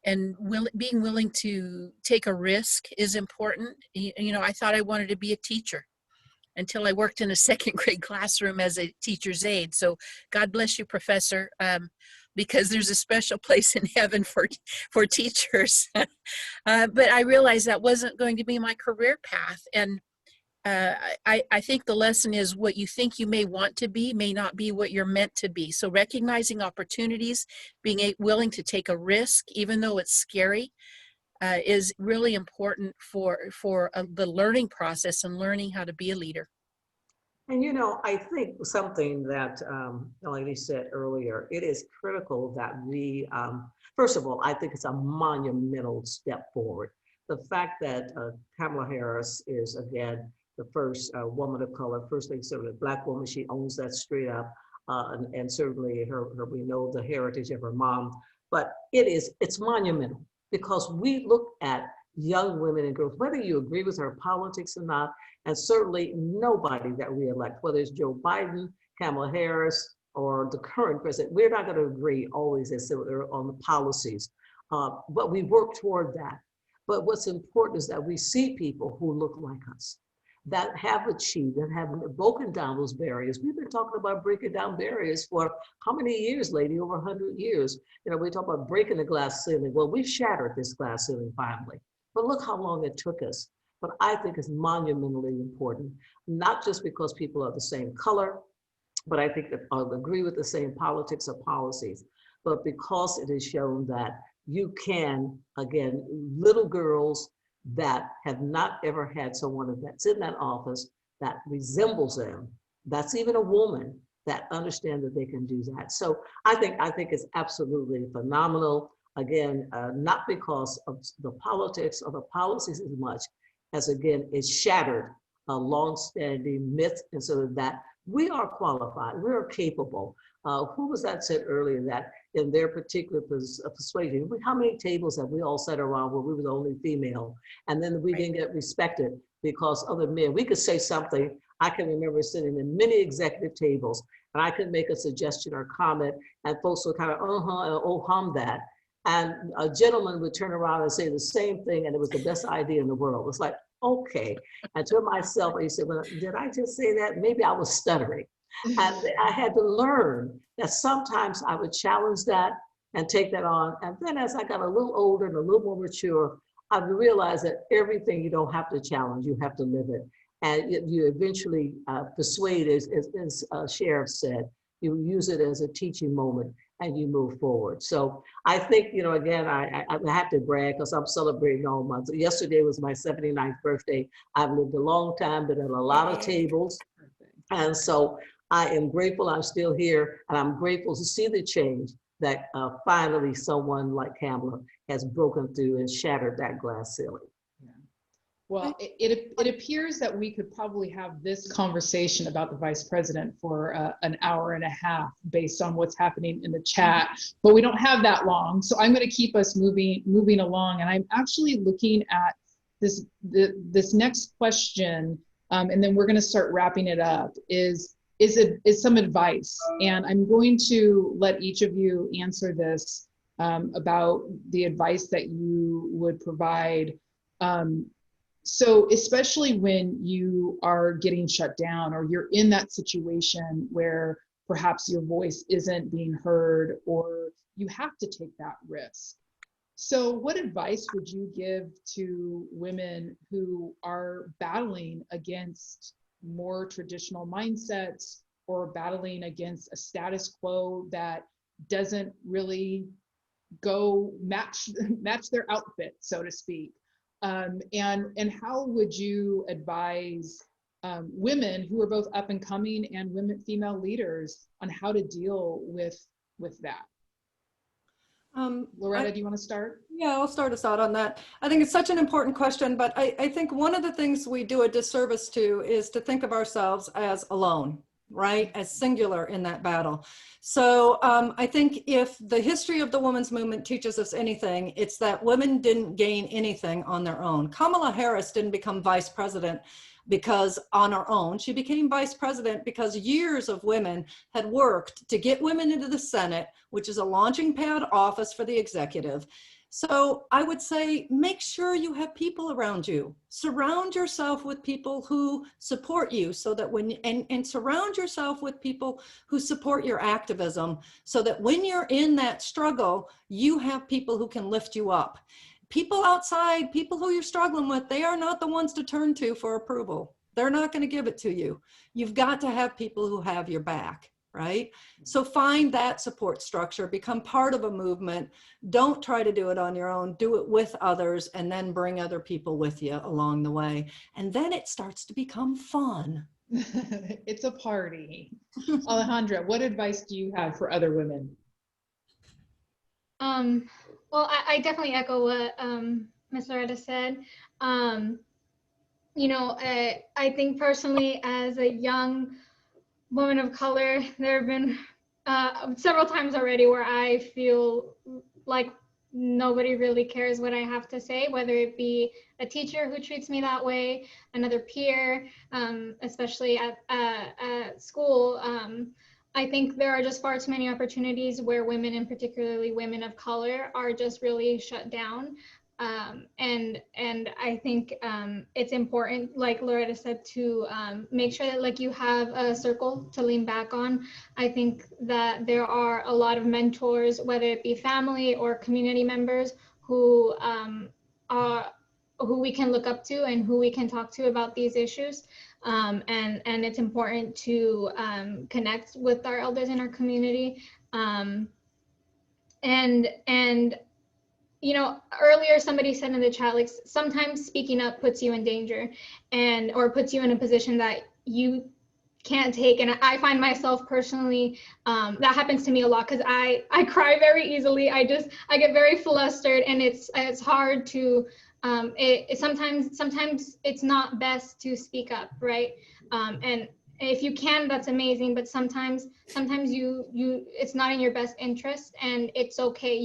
And being willing to take a risk is important. I thought I wanted to be a teacher until I worked in a second grade classroom as a teacher's aide. So God bless you, Professor, because there's a special place in heaven for teachers. But I realized that wasn't going to be my career path. And I think the lesson is what you think you may want to be may not be what you're meant to be. So recognizing opportunities, being willing to take a risk, even though it's scary, is really important for the learning process and learning how to be a leader. And I think something that Lady said earlier, it is critical that we, first of all, I think it's a monumental step forward. The fact that Kamala Harris is, again, the first woman of color, first lady, sort of Black woman, she owns that straight up. And certainly we know the heritage of her mom, but it's monumental, because we look at young women and girls, whether you agree with her politics or not, and certainly nobody that we elect, whether it's Joe Biden, Kamala Harris, or the current president, we're not going to agree always on the policies, but we work toward that. But what's important is that we see people who look like us, that have achieved and have broken down those barriers. We've been talking about breaking down barriers for how many years, lady? Over 100 years. We talk about breaking the glass ceiling. Well, we've shattered this glass ceiling finally. But look how long it took us. But I think it's monumentally important, not just because people are the same color, but I think that I agree with the same politics or policies, but because it is shown that you can, again, little girls that have not ever had someone that's in that office that resembles them, that's even a woman, that understand that they can do that. So I think it's absolutely phenomenal. Again, not because of the politics or the policies as much as, again, it shattered a long-standing myth, and so that we are qualified, we are capable. Who was that said earlier that in their particular persuasion, how many tables have we all sat around where we were the only female, and then we didn't get respected because other men, we could say something. I can remember sitting in many executive tables, and I could make a suggestion or comment, and folks would kind of and oh-hum that. And a gentleman would turn around and say the same thing, and it was the best idea in the world. It's like, okay. And to myself, I said, well, did I just say that? Maybe I was stuttering. And I had to learn that sometimes I would challenge that and take that on. And then as I got a little older and a little more mature, I realized that everything you don't have to challenge, you have to live it. And you eventually persuade, as Sheriff said, you use it as a teaching moment and you move forward. So I think, again, I have to brag because I'm celebrating all months. Yesterday was my 79th birthday. I've lived a long time, been at a lot of tables. And so I am grateful I'm still here, and I'm grateful to see the change. that finally someone like Kamala has broken through and shattered that glass ceiling. Well, it appears that we could probably have this conversation about the vice president for an hour and a half based on what's happening in the chat, but we don't have that long. So I'm going to keep us moving along. And I'm actually looking at this next question, and then we're going to start wrapping it up, is some advice. And I'm going to let each of you answer this about the advice that you would provide. So especially when you are getting shut down, or you're in that situation where perhaps your voice isn't being heard, or you have to take that risk. So what advice would you give to women who are battling against more traditional mindsets, or battling against a status quo that doesn't really go match their outfit, so to speak? And how would you advise women who are both up and coming and female leaders on how to deal with that? Loretta, do you want to start? Yeah, I'll start us out on that. I think it's such an important question, but I think one of the things we do a disservice to is to think of ourselves as alone, right? As singular in that battle. So I think if the history of the women's movement teaches us anything, it's that women didn't gain anything on their own. Kamala Harris didn't become vice president because on her own. She became vice president because years of women had worked to get women into the Senate, which is a launching pad office for the executive. So I would say, make sure you have people around you. Surround yourself with people who support you, so that and surround yourself with people who support your activism, so that when you're in that struggle, you have people who can lift you up. People outside, people who you're struggling with, they are not the ones to turn to for approval. They're not going to give it to you. You've got to have people who have your back. Right? So find that support structure, become part of a movement. Don't try to do it on your own, do it with others, and then bring other people with you along the way. And then it starts to become fun. It's a party. Alajandra, what advice do you have for other women? Well, I definitely echo what Ms. Loretta said. You know, I think personally, as a young woman of color, there have been several times already where I feel like nobody really cares what I have to say, whether it be a teacher who treats me that way, another peer, especially at school. I think there are just far too many opportunities where women, and particularly women of color, are just really shut down. And I think it's important, like Loretta said, to make sure that like you have a circle to lean back on. I think that there are a lot of mentors, whether it be family or community members, who we can look up to and who we can talk to about these issues. And it's important to connect with our elders in our community. And you know, earlier somebody said in the chat, like sometimes speaking up puts you in danger, or puts you in a position that you can't take. And I find myself personally, that happens to me a lot, because I cry very easily. I get very flustered, and it's hard to, sometimes it's not best to speak up, right? And if you can, that's amazing, but sometimes you it's not in your best interest, and it's okay.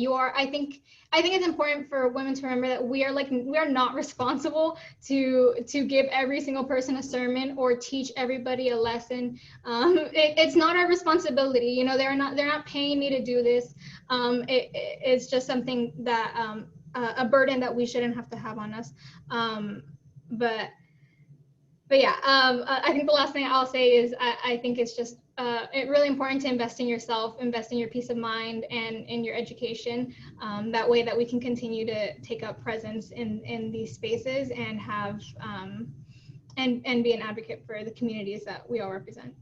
I think it's important for women to remember that we are not responsible to give every single person a sermon or teach everybody a lesson. It's not our responsibility. You know, they're not paying me to do this. It's just something that a burden that we shouldn't have to have on us. But yeah, I think the last thing I'll say is I think it's just it's really important to invest in yourself, invest in your peace of mind and in your education. That way that we can continue to take up presence in these spaces and have and be an advocate for the communities that we all represent.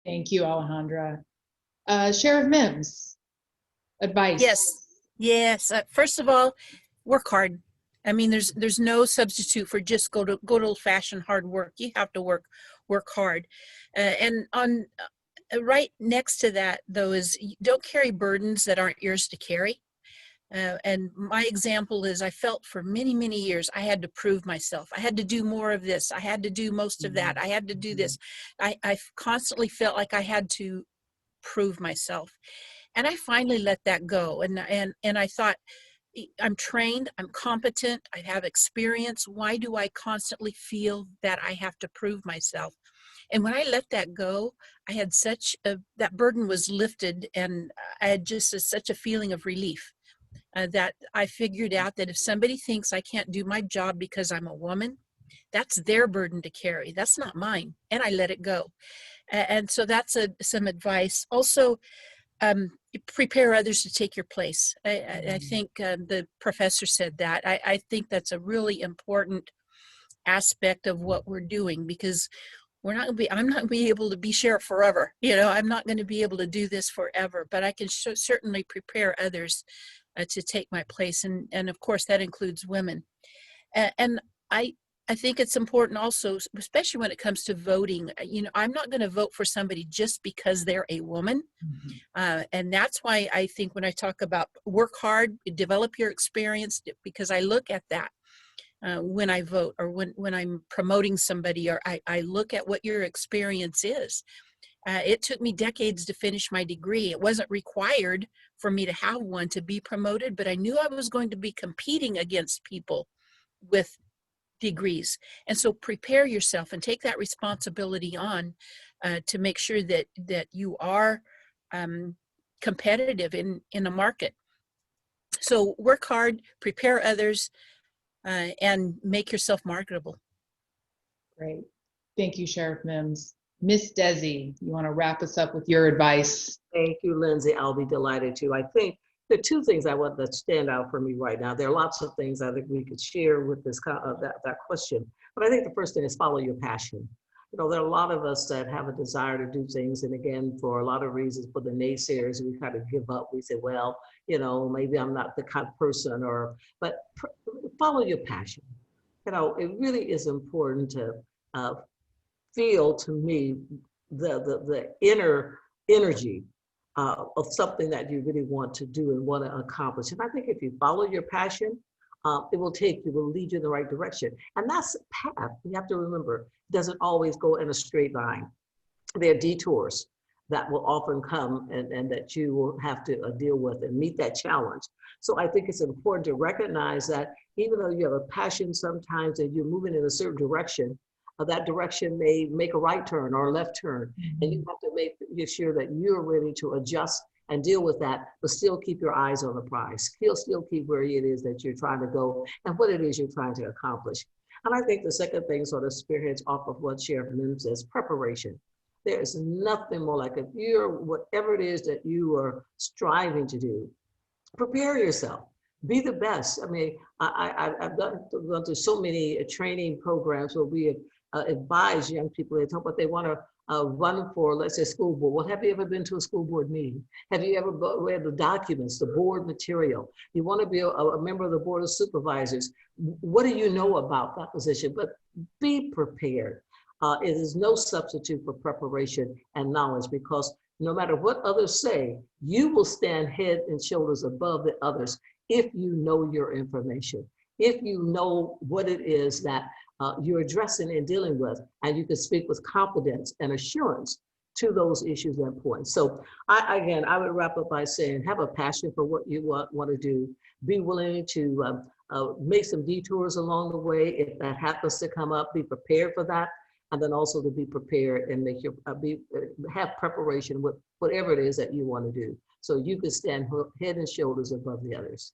Thank you, Alajandra. Sheriff Mims, advice. Yes. First of all, work hard. I mean, there's no substitute for just good old-fashioned hard work. You have to work hard, and right next to that, though, is don't carry burdens that aren't yours to carry. And my example is I felt for many, many years I had to prove myself. I had to do more of this. I had to do most of that. I had to do this. I constantly felt like I had to prove myself. And I finally let that go. And I thought, I'm trained, I'm competent, I have experience. Why do I constantly feel that I have to prove myself? And when I let that go, I had that burden was lifted, and I had just such a feeling of relief. That I figured out that if somebody thinks I can't do my job because I'm a woman, that's their burden to carry. That's not mine. And I let it go. And so that's some advice. Also, prepare others to take your place. I think the professor said that. I think that's a really important aspect of what we're doing, because I'm not going to be able to be sheriff forever. I'm not going to be able to do this forever, but I can certainly prepare others to take my place. And of course, that includes women. And I think it's important also, especially when it comes to voting. I'm not going to vote for somebody just because they're a woman. And that's why I think when I talk about work hard, develop your experience, because I look at that when I vote, or when I'm promoting somebody, or I look at what your experience is. It took me decades to finish my degree. It wasn't required for me to have one to be promoted, but I knew I was going to be competing against people with degrees. And so prepare yourself and take that responsibility on to make sure that you are competitive in a market. So work hard, prepare others, and make yourself marketable. Great. Thank you, Sheriff Mims. Miss Dezie, you want to wrap us up with your advice? Thank you, Lindsay. I'll be delighted to. I think there are two things I want that stand out for me right now. There are lots of things I think we could share with this that question. But I think the first thing is follow your passion. There are a lot of us that have a desire to do things. And again, for a lot of reasons, for the naysayers, we kind of give up. We say, well, maybe I'm not the kind of person, but follow your passion. It really is important to feel, to me, the inner energy of something that you really want to do and want to accomplish. And I think if you follow your passion, it will lead you in the right direction. And that's a path. You have to remember, it doesn't always go in a straight line. There are detours that will often come and that you will have to deal with and meet that challenge. So I think it's important to recognize that even though you have a passion sometimes and you're moving in a certain direction, that direction may make a right turn or a left turn. And you have to make sure that you're ready to adjust and deal with that, but still keep your eyes on the prize. Still keep where it is that you're trying to go and what it is you're trying to accomplish. And I think the second thing sort of spearheads off of what Sheriff Mims says, preparation. There is nothing more like, if you're, whatever it is that you are striving to do, prepare yourself. Be the best. I mean, I've gone through so many training programs where we have advise young people. They talk about they want to run for, let's say, school board. Well, have you ever been to a school board meeting? Have you ever read the documents, the board material? You want to be a member of the board of supervisors. What do you know about that position? But be prepared. It is no substitute for preparation and knowledge, because no matter what others say, you will stand head and shoulders above the others if you know your information, if you know what it is that you're addressing and dealing with, and you can speak with confidence and assurance to those issues and points. So I would wrap up by saying, have a passion for what you want to do. Be willing to make some detours along the way. If that happens to come up, be prepared for that. And then also to be prepared and make have preparation with whatever it is that you want to do, so you can stand head and shoulders above the others.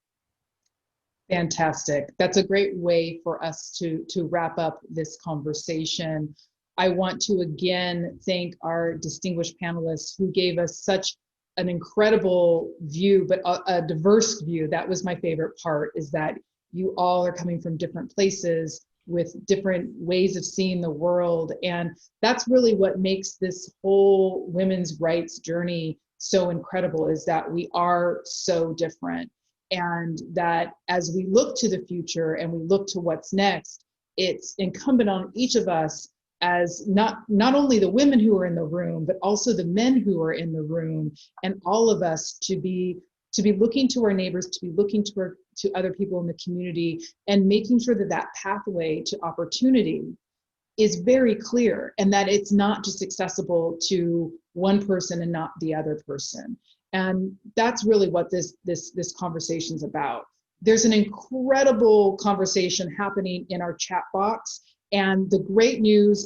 Fantastic. That's a great way for us to wrap up this conversation. I want to again thank our distinguished panelists who gave us such an incredible view, but a diverse view. That was my favorite part, is that you all are coming from different places with different ways of seeing the world. And that's really what makes this whole women's rights journey so incredible, is that we are so different. And that as we look to the future and we look to what's next, it's incumbent on each of us as not only the women who are in the room, but also the men who are in the room, and all of us to be looking to our neighbors, to be looking to other people in the community, and making sure that that pathway to opportunity is very clear, and that it's not just accessible to one person and not the other person. And that's really what this conversation's about. There's an incredible conversation happening in our chat box. And the bad news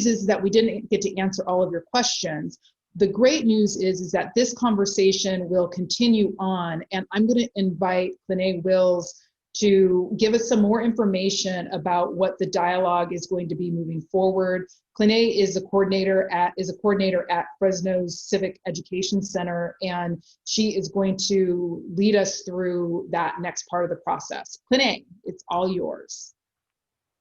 is that we didn't get to answer all of your questions. The great news is that this conversation will continue on, and I'm going to invite Lene Wills to give us some more information about what the dialogue is going to be moving forward. Lene is a coordinator at Fresno's Civic Education Center, and she is going to lead us through that next part of the process. Lene, it's all yours.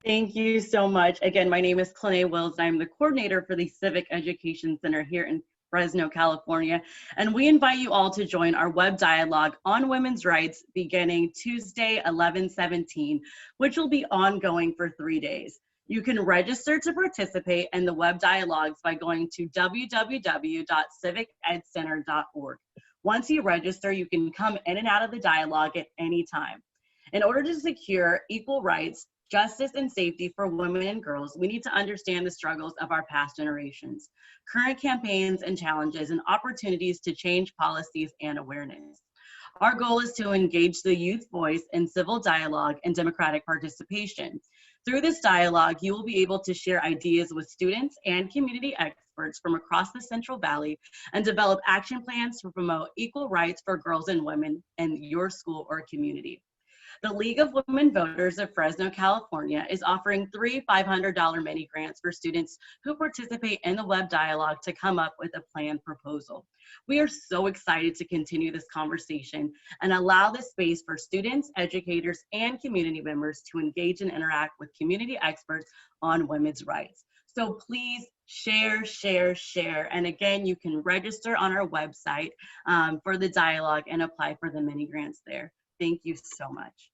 Thank you so much. Again, my name is Lene Wills. I'm the coordinator for the Civic Education Center here in Fresno, California, and we invite you all to join our web dialogue on women's rights beginning Tuesday, 11/17, which will be ongoing for 3 days. You can register to participate in the web dialogues by going to www.civicedcenter.org. Once you register, you can come in and out of the dialogue at any time. In order to secure equal rights, justice, and safety for women and girls, we need to understand the struggles of our past generations, current campaigns and challenges, and opportunities to change policies and awareness. Our goal is to engage the youth voice in civil dialogue and democratic participation. Through this dialogue, you will be able to share ideas with students and community experts from across the Central Valley and develop action plans to promote equal rights for girls and women in your school or community. The League of Women Voters of Fresno, California is offering 3 $500 mini grants for students who participate in the web dialogue to come up with a planned proposal. We are so excited to continue this conversation and allow this space for students, educators, and community members to engage and interact with community experts on women's rights. So please share, share, share. And again, you can register on our website for the dialogue and apply for the mini grants there. Thank you so much.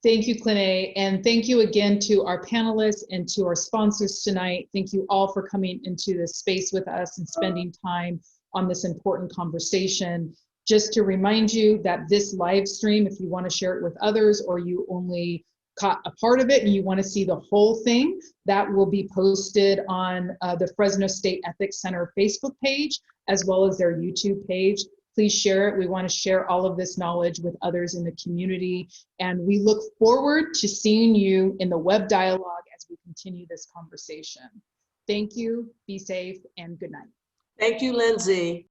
Thank you, Lene, and thank you again to our panelists and to our sponsors tonight. Thank you all for coming into this space with us and spending time on this important conversation. Just to remind you that this live stream, if you want to share it with others or you only caught a part of it and you want to see the whole thing, that will be posted on the Fresno State Ethics Center Facebook page, as well as their YouTube page. Please share it. We want to share all of this knowledge with others in the community. And we look forward to seeing you in the web dialogue as we continue this conversation. Thank you, be safe, and good night. Thank you, Lindsay.